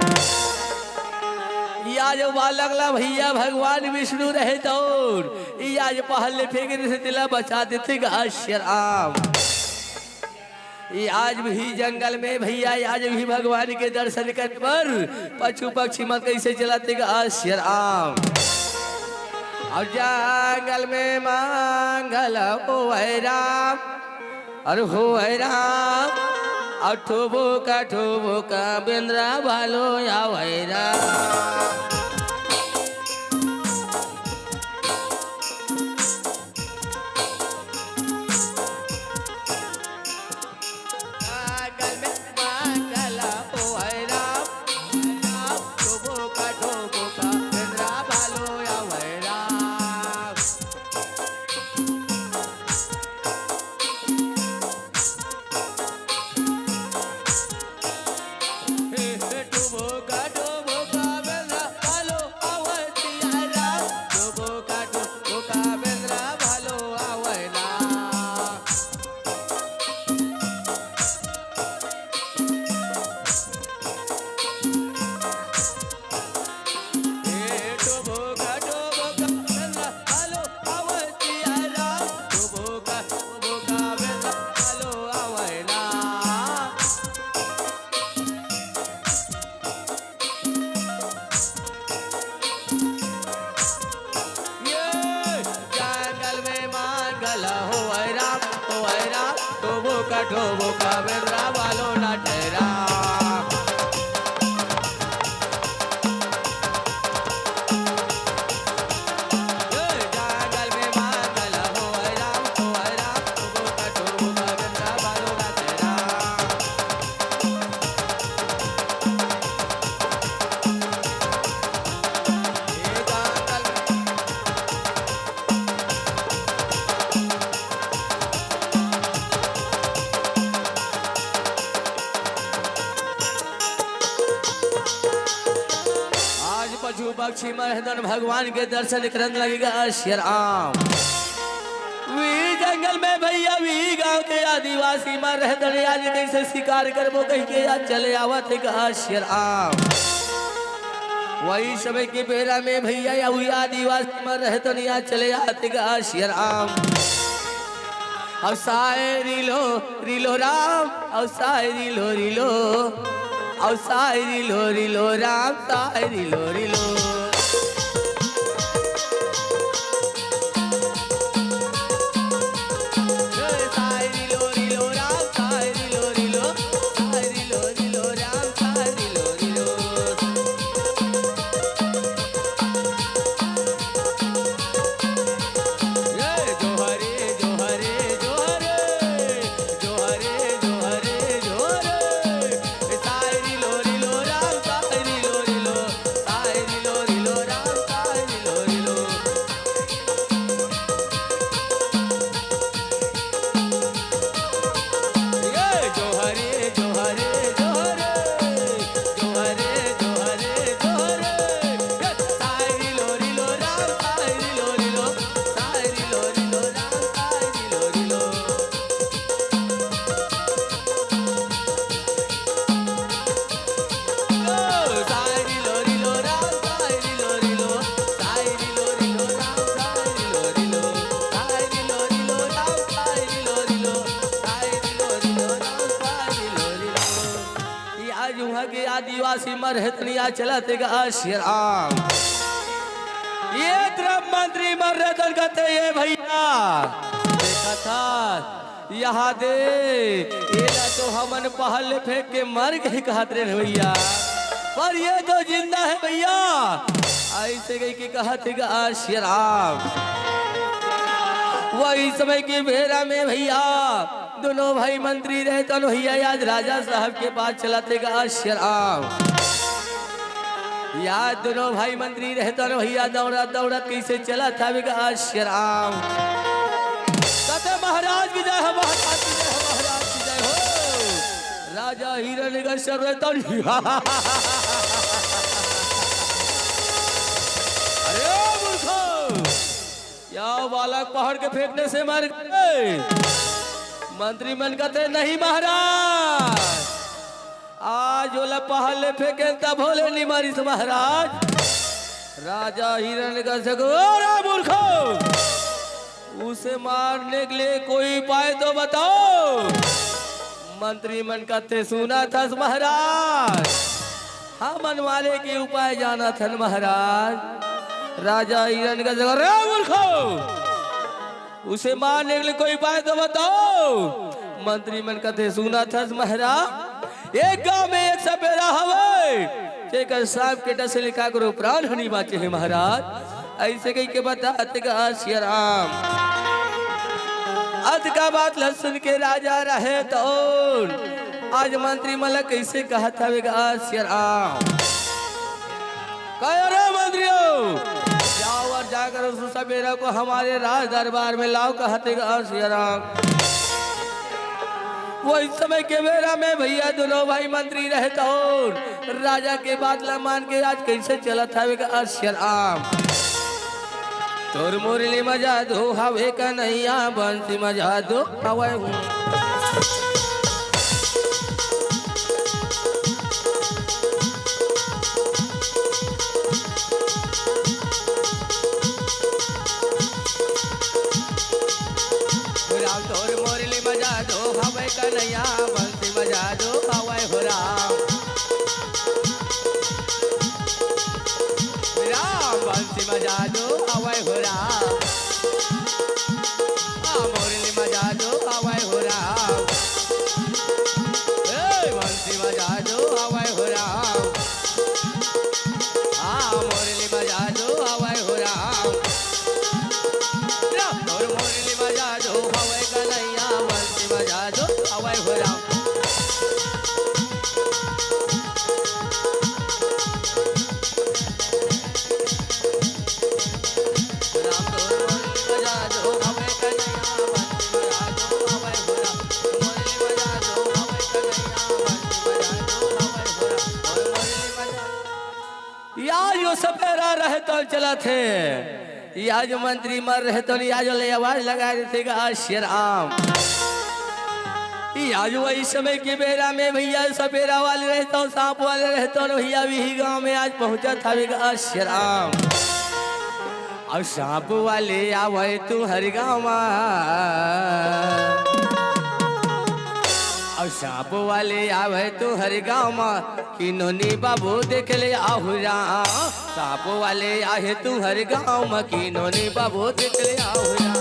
या जो बालक ला भैया भगवान विष्णु रहे तो या जो पहले फेंकने से तिला बचा देते गा आश्यराम आज भी जंगल में भैया आज भी भगवान के दर्शन कर पर पशु पक्षी मत कैसे चलाते गा आश्यराम और जंगल में मांगल हो राम और हो राम और ठोबो का बेंद्रा भालो या राम ठोबो का बेंद्रा वालो ना ठहरा जंगल में मांगल हो राम ठोबो का बेंद्रा वालो ना ठहरा पशु पक्षी महदन भगवान के दर्शन करने लगेगा आश्यराम वी जंगल में भैया वी गांव के आदिवासी मर रहदन आज कैसे शिकार करबो कह के आज चले आवत है आश्यराम वही समय के बेरा में भैया या वी आदिवासी मर रहदन आज चले आते का आश्यराम और सायरी लो राम और सायरी लो और सायरी लो राम सायरी लो आदिवासी मर हेतनिया चलते गा आश्यराम ये द्रव मंत्री मर रतन कहते ये भैया देखा था यहाँ दे ये ना तो हमन पहले फेंक के मर गए कहते रहे भैया पर ये तो जिंदा है भैया ऐसे गई कि कहते गा आश्यराम वही समय के बेरा में भैया दोनों भाई मंत्री रहे तो भैया आज राजा साहब के पास चलाते गा आश्यराम याद दोनों भाई मंत्री रहे तो भैया दौड़ा कैसे चला था आश्यराम कहते महाराज की जय हो महाराज की जय हो महाराज की जय हो राजा हिरण्यगर्भ तो क्या बालक पहाड़ के फेंकने से मर गए? मंत्री मन कहते नहीं महाराज, आज ओला पहाड़ ले फेंके तब भोले नहीं मारिस महाराज। राजा हिरण का सगो मूर्खो, उसे मारने के लिए कोई उपाय तो बताओ। मंत्री मन कहते सुना था महाराज, हाँ मनवाले के उपाय जाना था महाराज। राजा हिरण का सगो मूर्खो, उसे मारने के लिए कोई उपाय तो बताओ। मंत्री मन कहते सुना था महाराज, एक गांव में एक सपेरा हवे, जेकर सांप के डस से लिखा करो प्राण हनी बाचे है महाराज। ऐसे कही के बताते का श्री राम। अध का बात लहसुन के राजा रहे तो आज मंत्री मलक कैसे कहा था श्री राम। कहो रे मंत्रियों, जाओ और जाकर उस सपेरा को हमारे राज दरबार में लाओ, कहते श्री राम। वो इस समय के बेरा में भैया दोनों भाई मंत्री रहे तो राजा के बात ला मान के आज कैसे चला था श्री राम। तोर मुरली मजा दो हवे कन्हैया, बंसी मजा दो हवे तोर मुरली मजा दो हवे कन्हैया, बंसी मजा दो हवे हो राम। राम बंसी मजा दो हवे हो राम, मुरली मजा दो हवे हो राम। बंसी मजा दो हवे हो राम, मुरली मजा दो हवे हो राम। तोर मुरली मजा दो हवे कन्हैया, बंसी मजा दो हवे हो राम। यो सपेरा रहे तो चला थे, आज मंत्री मर रहे तो आज ले आवाज लगा रहे थे श्री राम। आज वही समय के बेरा में भैया सपेरा वाले रहता हूँ, सांप वाले रहता हूँ भैया वही गांव में आज पहुंचा था श्री राम। और सांप वाले आवे तू हर गाँव, और सांप वाले आवे तू हर गाँव, किन्होंने बाबू देख ले आहुरा। सांप वाले आए तू हर गाँव, किन्होंने बाबू देख ले आहुरा।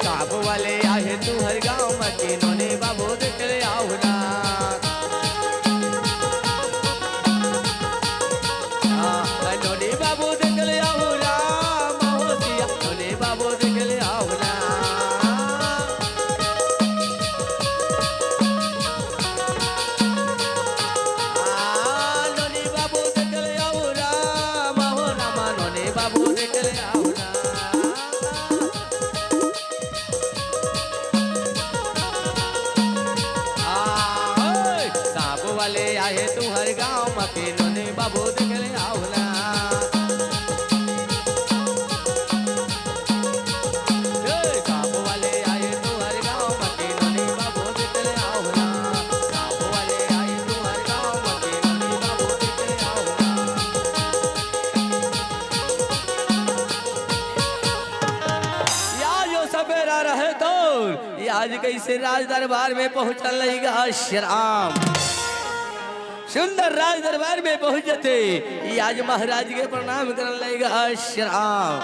सांप वाले आए तू हर गाँव, किन्होंने बाबू देख ले आहुरा। बाबू देख ले आहुरा, महोसिया नोने बाबू देख ले आहुरा। नोने बाबू देख ले आहुरा, महो रामा नोने बाबू देख ले आहुरा। सांप वाले आए तू हर गाँव, के नोने बाबू देख ले आहुरा। रहे तो आज कैसे राज दरबार में पहुंचल लगा श्री राम। सुंदर राज दरबार में पहुंचते आज महाराज के प्रणाम करने लगा श्री राम।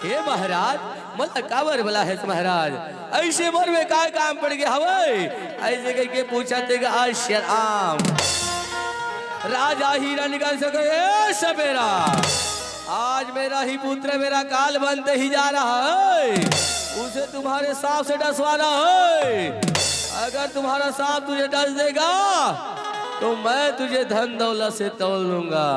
हे महाराज मतलब काबर बोला है महाराज, ऐसे मोर में का काम पड़ गया हवे? ऐसे कह के पूछा थे श्री राम। राजा हिरण का सके सपेरा, आज मेरा ही पुत्र मेरा काल बनते ही जा रहा है, उसे तुम्हारे सांप से डसवाना है। अगर तुम्हारा सांप तुझे डस देगा तो मैं तुझे धन दौलत से तौल लूंगा।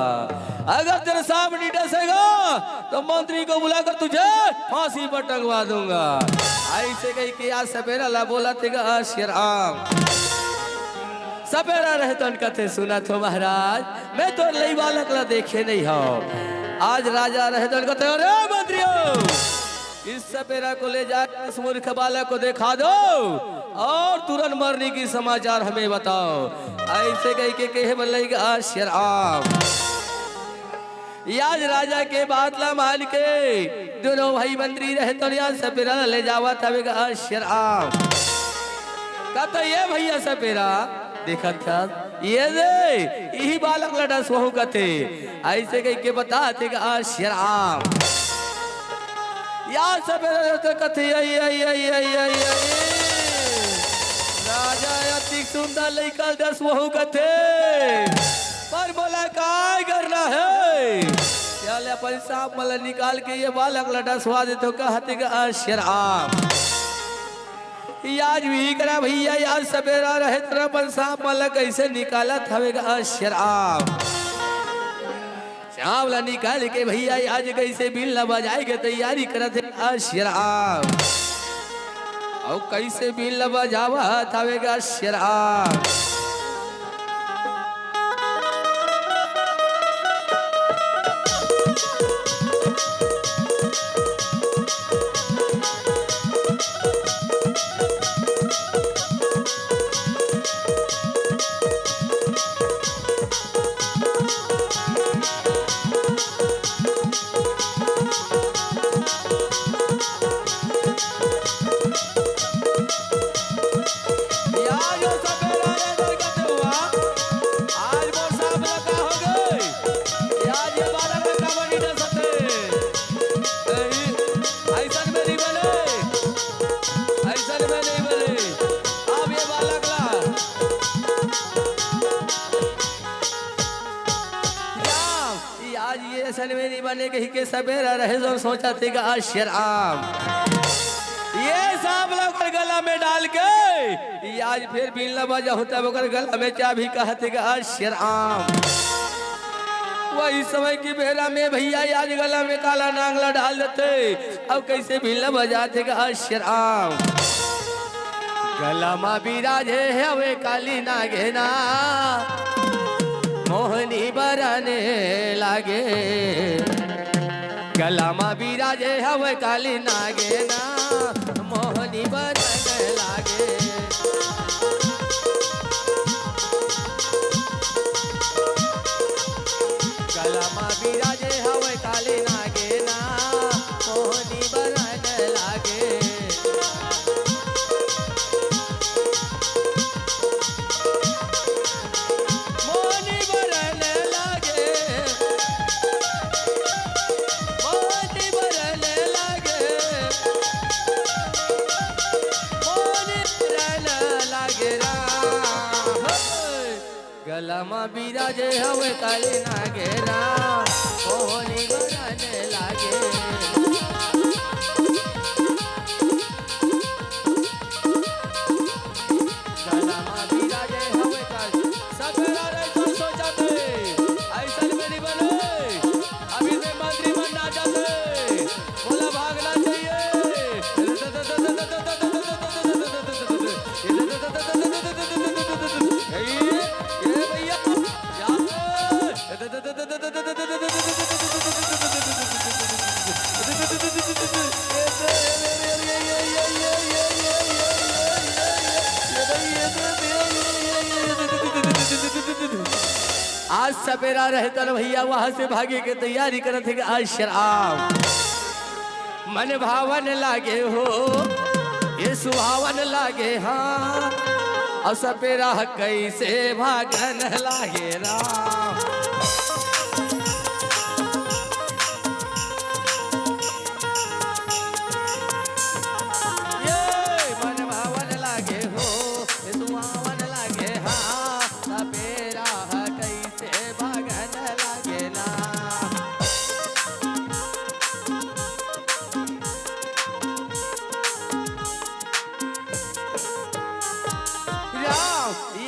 अगर तेरे सांप नहीं डसेगा तो मंत्री को बुलाकर तुझे फांसी पर टंगवा दूंगा। ऐसे कही कि आज सपेरा ला बोला थे श्री राम। सपेरा रहे तो कथे सुना थो महाराज मैं तो लई बालक ला देखे नहीं हो आज राजा रहे तो कथे अरे मंत्रियों इस सपेरा को ले जा इस मूर्ख बालक को दिखा दो और तुरंत मरने की समाचार हमें बताओ ऐसे कहे बोलेगा श्री राम आज राजा के बात ला मान के दोनों भाई मंत्री रहे तो यहाँ सपेरा ले जावा था श्री राम कहता ये भैया सपेरा देखा था ये दे यही बालक लड़ा सोहू कथे ऐसे कह के बताते श्री राम यार सपेरा तो कथे राजा अति सुंदर लेकर दस वहू कथे पर बोला काय करना है चल अपन सांप मला निकाल के ये बालक लड़ा स्वाद तो कहते श्री राम आज भी करा भैया यार सवेरा रहे तेरा अपन सांप मला कैसे निकाला था श्री राम चावला निकाल के भैया आज कैसे बिल न बजाए के तैयारी करते श्री राम और कैसे बिल न बजावा था श्री राम के सवेरा रहे जो सोचा थे श्री राम ये सांप लोग गला में डाल के आज फिर बिल न बजा होता गला में चाबी कहते श्री राम वही समय की बेरा में भैया आज गला में काला नांगला डाल देते अब कैसे बिल न बजाते श्री राम गला मा बिराजे हवे काली नागेना मोहनी बराने लागे गला मा बिराजे हवे काली नागे ना मोहनी बरन लागे गला मा बिराजे हवे काली नागे ना मोहनी बरन लागे मोहनी बरन लागे गला मा बिराजे हवे काली नागेरा मोहनी बरन लागे गला मा बिराजे हवे काली सपेरा रे तो सोचते ऐसा में नहीं बने अभी से मंत्री बनना चाहते बोला भागना चाहिए आज सपेरा रहता न भैया वहां से भागे के तैयारी करते आज श्री राम मन भावन लागे हो ये सुहावन लागे हाँ और सपेरा कैसे भागन लागे राम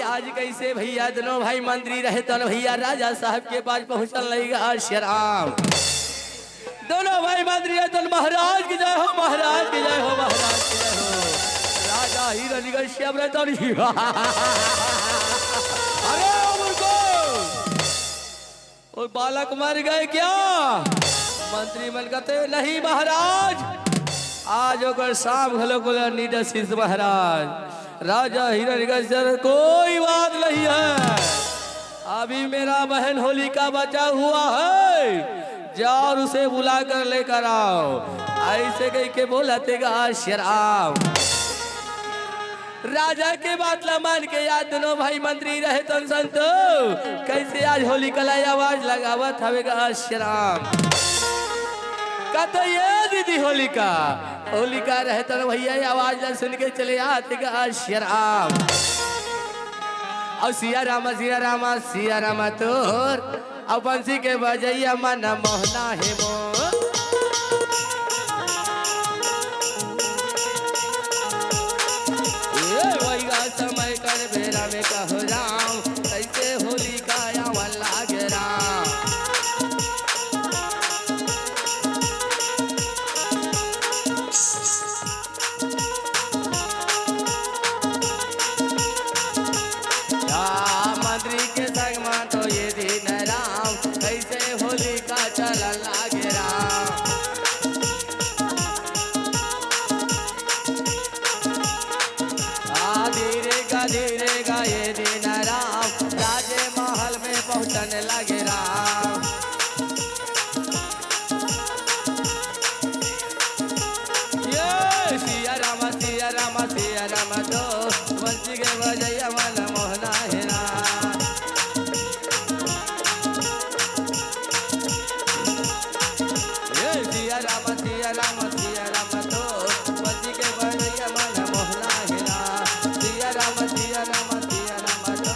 आज कैसे भैया दोनों भाई मंत्री रहे तो भैया राजा साहब के पास पहुंचल नहीं श्री राम दोनों भाई मंत्री है तो महाराज की जय हो महाराज की जय हो महाराज की जय हो राजा हिरण्यकश्यप रहता बालक मर गए क्या? मंत्री मन कहते नहीं महाराज, आज ओकर शाम घलो को निडसिस महाराज। राजा हिरण्यकश्यप कोई बात नहीं है, अभी मेरा बहन होलिका बचा हुआ है, जाओ और उसे बुला कर लेकर आओ। ऐसे कह के बोला तेगा शराब। राजा के बात ला मान के याद दोनों भाई मंत्री रहे तो संतो कैसे आज होलिका लाई आवाज लगावत हवेगा शराब। कहते ये दीदी होलिका, होलिका रहे तो भैया आवाज ला सुन के चले आते गा शराब। और सिया रामा तोर अब बंसी के बजैया मन मोहना है मोर। समय कर बेरा में कहो राम, कैसे होलिका आवा लागे राम। मंत्री के संग मान तो ये दिन राम, कैसे होलिका चलन लागे राम। धीरे गा ये दिन राम, राजे महल में पहुंचने लगे राम। ये सिया रामा तो बंसी के बजैया मन मोहना है राम। ये सिया रामा तो बंसी के बजैया मन मोहना है राम। सिया रामा तो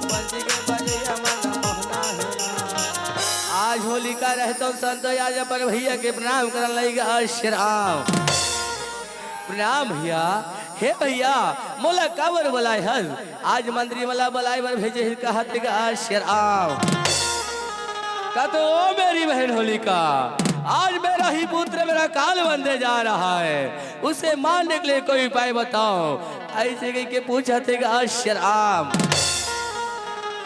बंसी के बजैया मन मोहना है राम। आज होलिका रहतो संत आज अपन भैया के प्रणाम करन लगा शराब। प्रणाम भैया। हे भैया मोला काबर बोलाय हल, आज मंत्री मला बोलाय बर भेजे कहत गा शराब। कहते ओ मेरी बहन होलिका, आज मेरा ही पुत्र मेरा काल बंदे जा रहा है, उसे मारने के लिए कोई उपाय बताओ। ऐसे कह के पूछा थे गा शराब।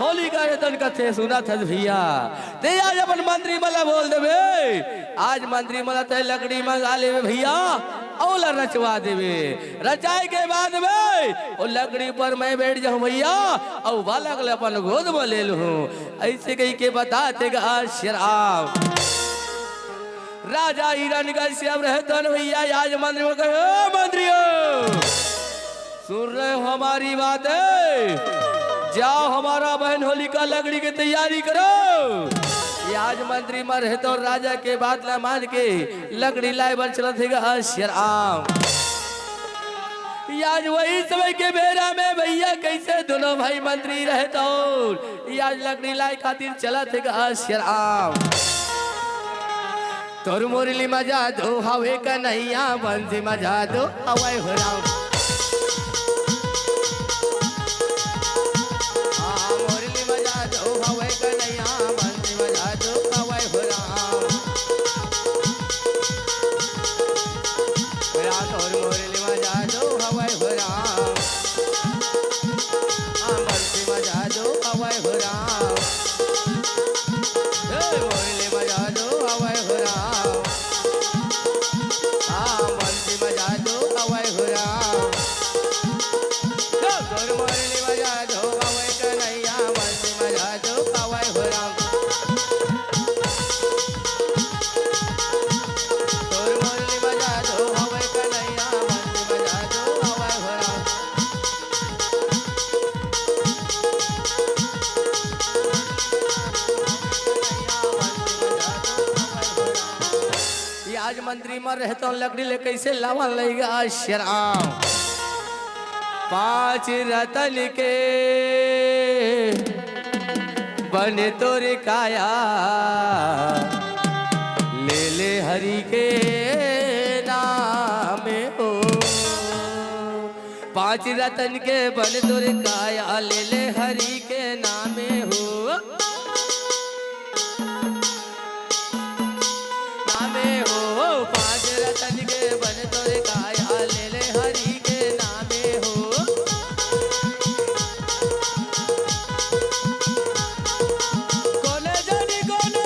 होलिका रतन कथे सुना था भैया, ते आज अपन मंत्री मला बोल देवे, आज मंत्री मला ते लकड़ी मंगा लेवे भैया, औला रचवा देवे। रचाए के बाद में वो लकड़ी पर मैं बैठ जाऊं भैया, और बालक अपन गोद में ले लूं। ऐसे कह के बताते गा शराब। राजा हिरण्यकश्यप रहते भैया आज मंत्री में कहे मंत्रियों सुन रहे हो हमारी बातें, जाओ हमारा बहन होलिका लकड़ी की तैयारी करो। ये आज मंत्री मर है तो राजा के बात ना मान के लकड़ी लाए बर चला थे शराब। आज वही समय के बेरा में भैया कैसे दोनों भाई मंत्री रहे तो आज लकड़ी लाए खातिर चला थे शराब। तोर मुरली मजा दो हवे कन्हैया, बंसी मजा दो हवे हो राम। आज मंत्री मर रहे तो लकड़ी ले कैसे लावा लेगा शराब। 5 रतन के बने तोरे काया, ले ले हरि के नाम हो। 5 रतन के बने तोरे काया, ले ले हरि के नाम हो। रतन के बन तोरे काया, ले ले हरि के नामे हो। कोने जानी कोने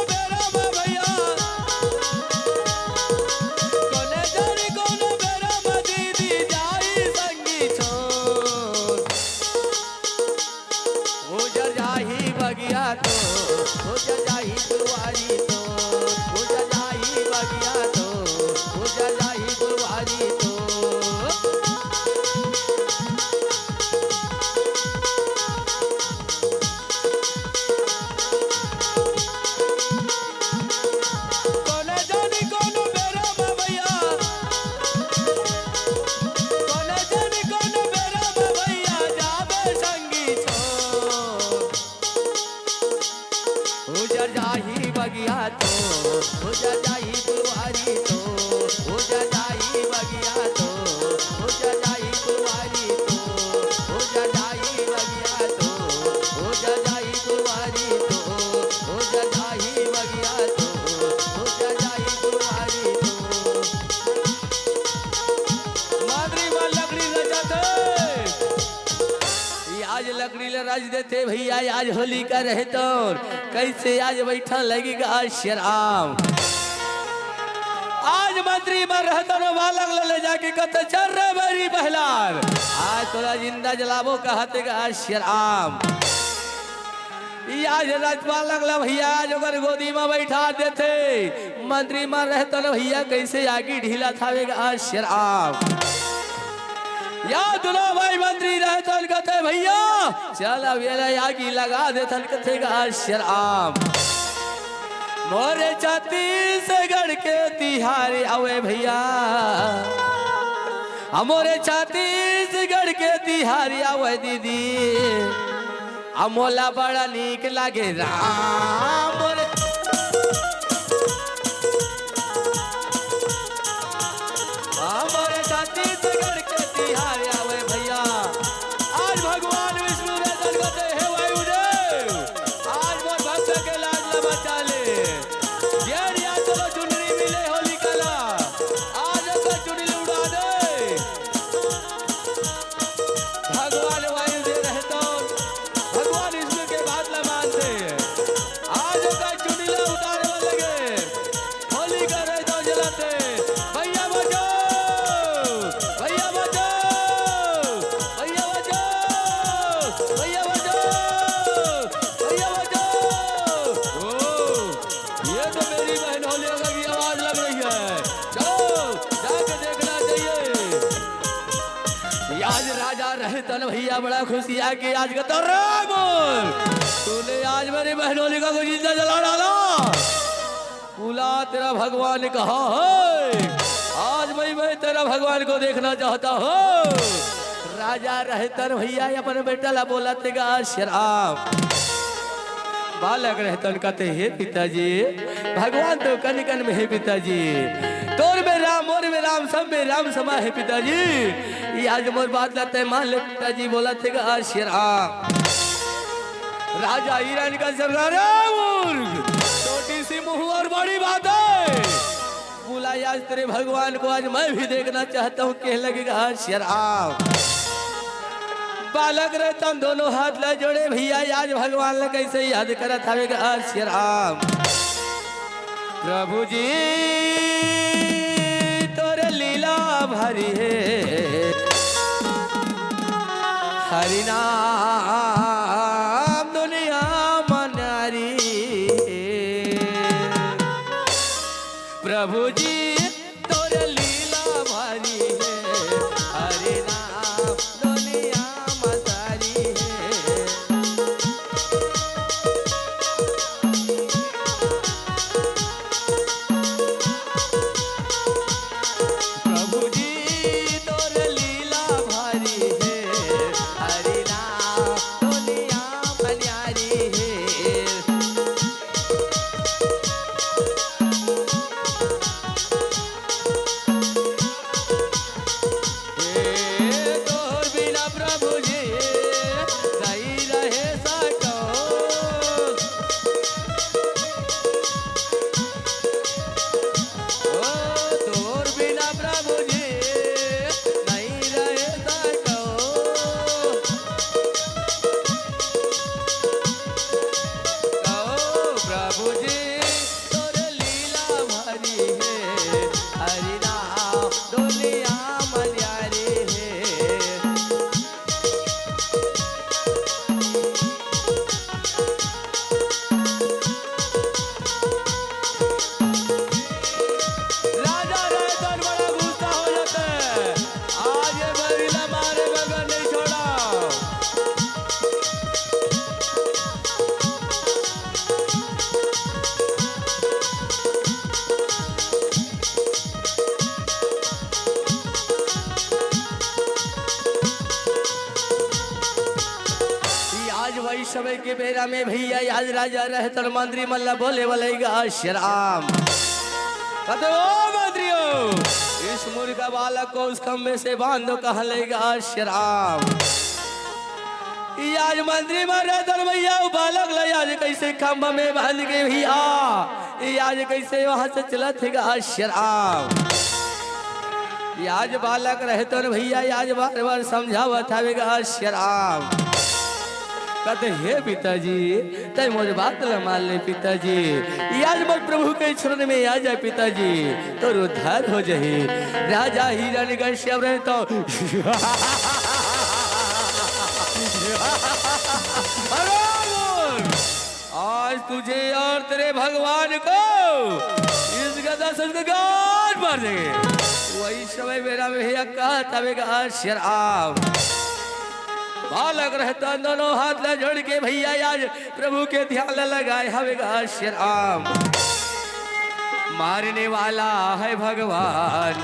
तो हो जाई गुरुवारी तो हो जाई बगिया तो हो जाई गुरुवारी तो जाही बगिया तो हो जाई गुरुवारी तो हो जाई बगिया तो हो जाई गुरुवारी तो हो जाई बगिया तो हो जाई गुरुवारी तो हो जाई बगिया तो हो जाई गुरुवारी तो मादरी वाल लकड़ी रजाते आज लकड़ी ले राज देते भैया आज होली का रहे तो कैसे आज बैठा लगेगा आज शराब आज मंत्री में रहता नो बालक ले जाके कहते चल रे मेरी बहलार आज तोरा जिंदा जलाबो कहते का आज शराब आज राजपालक ला भैया आज ओकर गोदी में बैठा देते मंत्री में रहता नो भैया कैसे आगे ढीला थावेगा आज शराब या दुनो भाई मंत्री रहतन कहते भैया चल अब ये आगी लगा देथन कथे का शराब मोरे छत्तीसगढ़ के तिहारी आवे भैया मोरे छत्तीसगढ़ के तिहारी आवे दीदी मोला बड़ा नीक लागे राम मोरे मोरे छत्तीसगढ़ के तिहारी आवे भैया आज भगवान विष्णु ने दलगते हे वायुदेव आज मोर भक्त के लाज न बचा ले येरिया चलो चुनरी मिले होली कला आज का चुनरी उड़ा दे भगवान वायुदेव रहतो भगवान विष्णु के बात न मानते आज का चुनरी उतारे लगे होली का रहतो जलाते भैया बचो भैया बचो भैया बचो भैया बचो भैया बचो ओ ये तो मेरी बहन होली की आवाज लग रही है चलो जाके देखना चाहिए आज राजा रहे तन भैया बड़ा खुशी है कि आज का तो राम तूने आज मेरी बहन होली का कोई जिंदा जला डाला पूला तेरा भगवान ने कहा है आज मैं तेरा भगवान को देखना चाहता हूँ राजा रहतन भैया अपने बेटा ला बोला तेगा शराब बालक रहतन कहते हे पिताजी भगवान तो कन कन में है पिताजी तोर में राम मोर में राम सब में राम समा है पिताजी ये आज मोर बात लाते है मान ले पिताजी बोला तेगा शराब राजा ईरान का सरदार छोटी सी मुंह और बड़ी बात है बोला आज तेरे भगवान को आज मैं भी देखना चाहता हूँ कह लगेगा शराब बालक रहता दोनों हाथ ला जोड़े भैया आज भगवान ला कैसे याद करा था शराब प्रभु जी तोरे लीला भरी है हरि नाम दुनिया मनारी प्रभु जी तोरे लीला भारी है हरि नाम दुनिया मतारी है प्रभु जी तोरे लीला भारी है हरि नाम दुनिया मन्यारी है के बेरा में भैया आज राजा रहते मंत्री मल्ला बोले बोलेगा श्याम कहते ओ मंत्रियों इस मुर्गा बालक को उस खम्भे से बांधो कहा लेगा श्याम आज मंत्री मर रहे भैया वो बालक ले आज कैसे खम्भा में बांध के भैया आज कैसे वहां से चला थे श्याम आज बालक रहते भैया आज बार बार समझावा था श्याम कहते हे पिताजी तय मोर बात न मान ले पिताजी आज मोर प्रभु के शरण में आ जाए पिताजी तो उद्धार हो जाए राजा हिरण्यकश्यप रहे तो आज तुझे और तेरे भगवान को इस गदा संस्कार मार देंगे वही समय मेरा भैया कहा था श्याम बालक रहता दोनों हाथ ला जोड़ के भैया आज प्रभु के ध्यान लगाए हवेगा श्याम मारने वाला है भगवान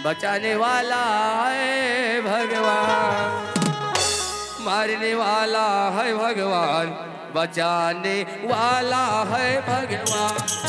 बचाने वाला है भगवान मारने वाला है भगवान बचाने वाला है भगवान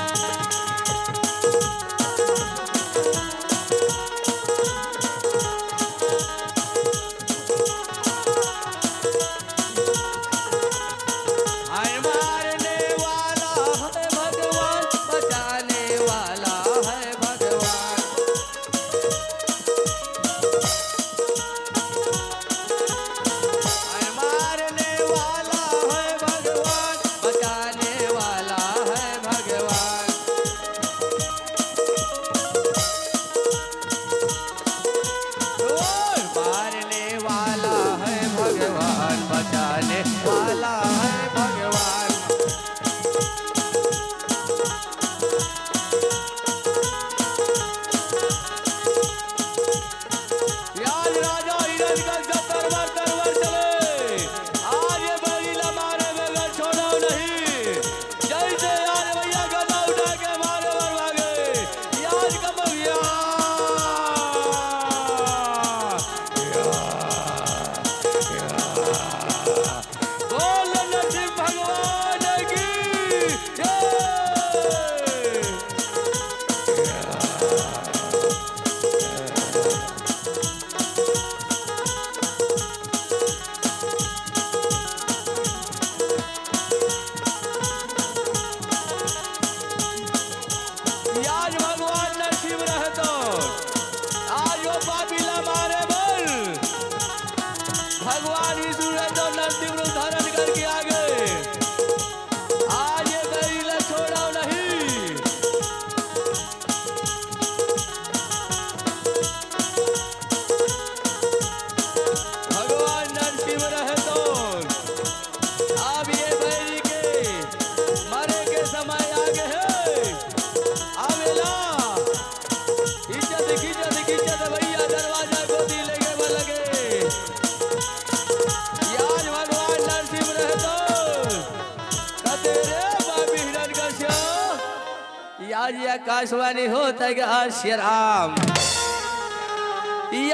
आज आकाशवाणी होता है श्याम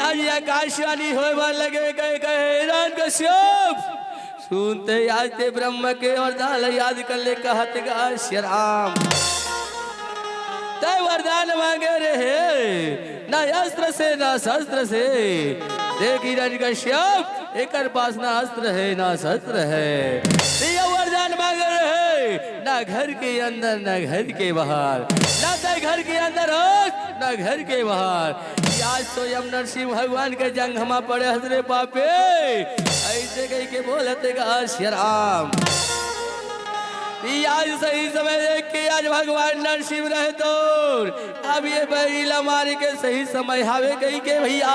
आज आकाशवाणी हो लगे गए कश्यप सुनते आज ते ब्रह्म के वरदान याद कर ले कहते श्याम तय वरदान मांगे रहे ना अस्त्र से ना शस्त्र से देख हिरण्यकश्यप एक पास ना अस्त्र है ना शस्त्र है वरदान मांगे रहे ना घर के अंदर ना घर के बाहर ना तय घर के अंदर हो ना घर के बाहर आज तो यम नरसिंह भगवान के जंघमा पड़े हजरे पापे ऐसे कह के बोलते श्याम आज सही समय देख के आज भगवान नरसिंह रहे तो अब ये बैरीला मारे के सही समय हावे कही के भैया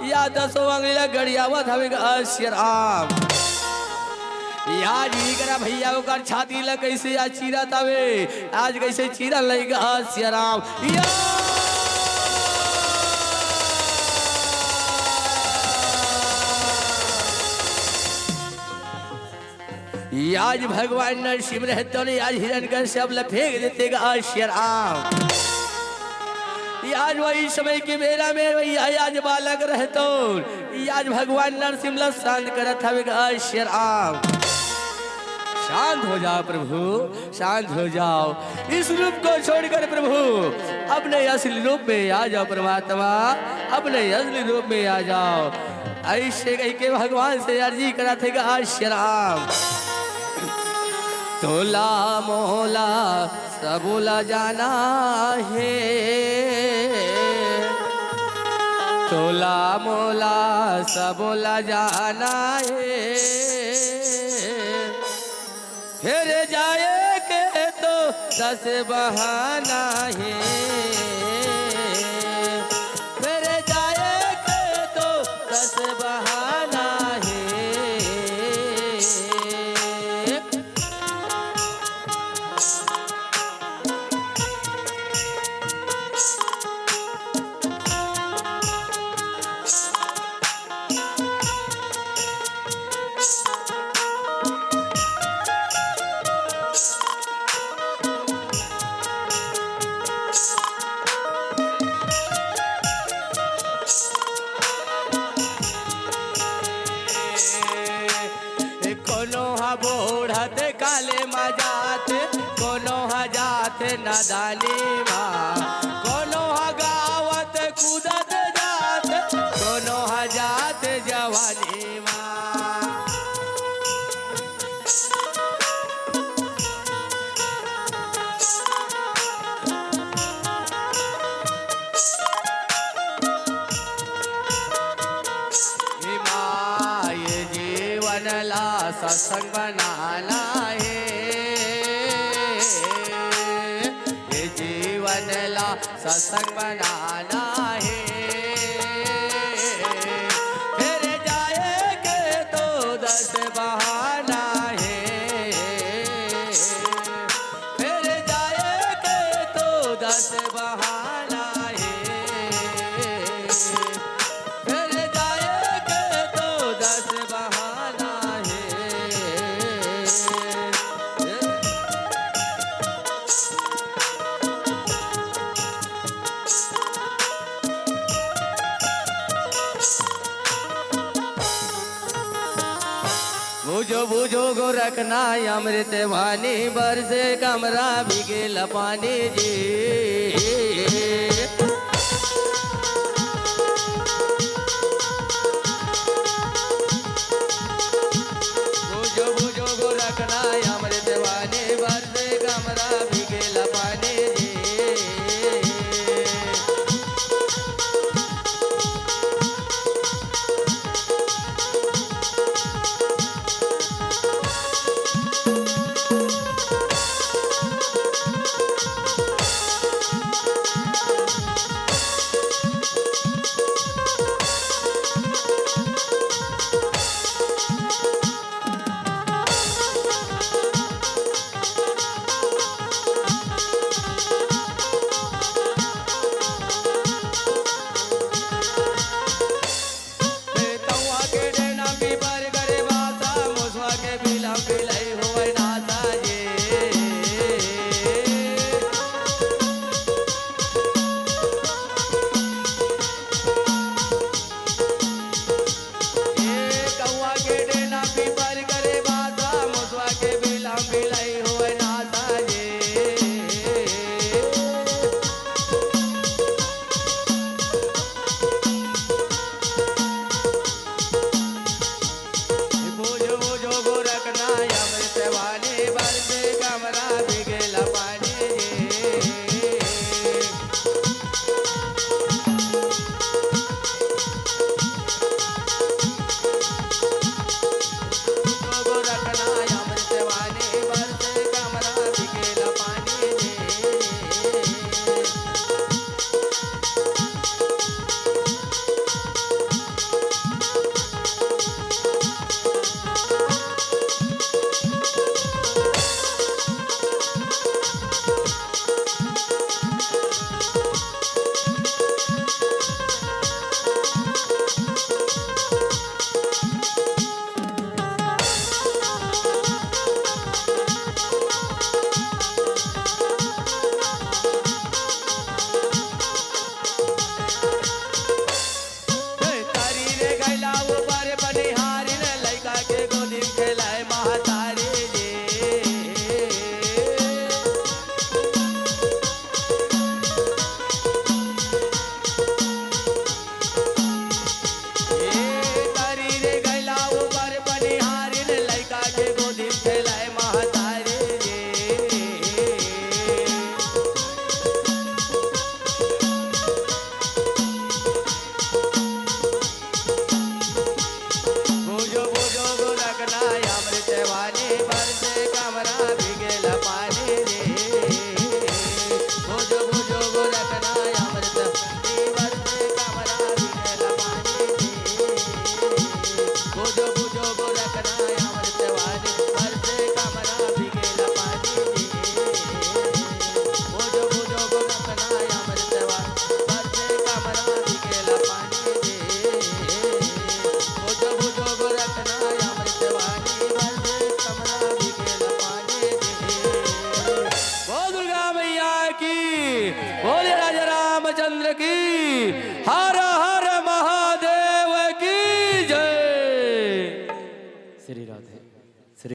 या 10 अंगलीला गड़ियावत हवे श्याम याद ही करा भैया ओकर छाती ला कैसे आज चीरा तावे आज कैसे चीरा लगा श्याम आज भगवान नरसिंह रहते ने आज हिरण्यकश्यप ला फेंक देते श्याम आज वही समय के बेरा में वही आज बालक रहतो आज भगवान नरसिंह ला शांत करत हवे श्याम शांत हो जाओ प्रभु, शांत हो जाओ। इस रूप को छोड़कर प्रभु अपने असली रूप में आ जाओ परमात्मा, अपने असली रूप में आ जाओ। ऐसे कह के भगवान से अर्जी करा थे श्री राम। तोला मोला सबूला जाना है, तोला मोला सबूला जाना है। फिर जाए के तो 10 बहाना है, फिर जाए के तो 10 बहाना है। बूढ़त काले मजात कोनो हजात नदानी माँ, कोनो गावत कूदत जात कोनो हजात जवानी माँ। ये जीवन ला सत्संग बनाना है, ये जीवन ला सत्संग बनाना है। फिर जाए के तो 10 बहाना है, फिर जाए के तो 10 बहाना है, फिर जाए के तो 10 बहाना है। बुझो बुझो गो रखना अमृत वाणी, बरसे कमरा बिगेल पानी जी।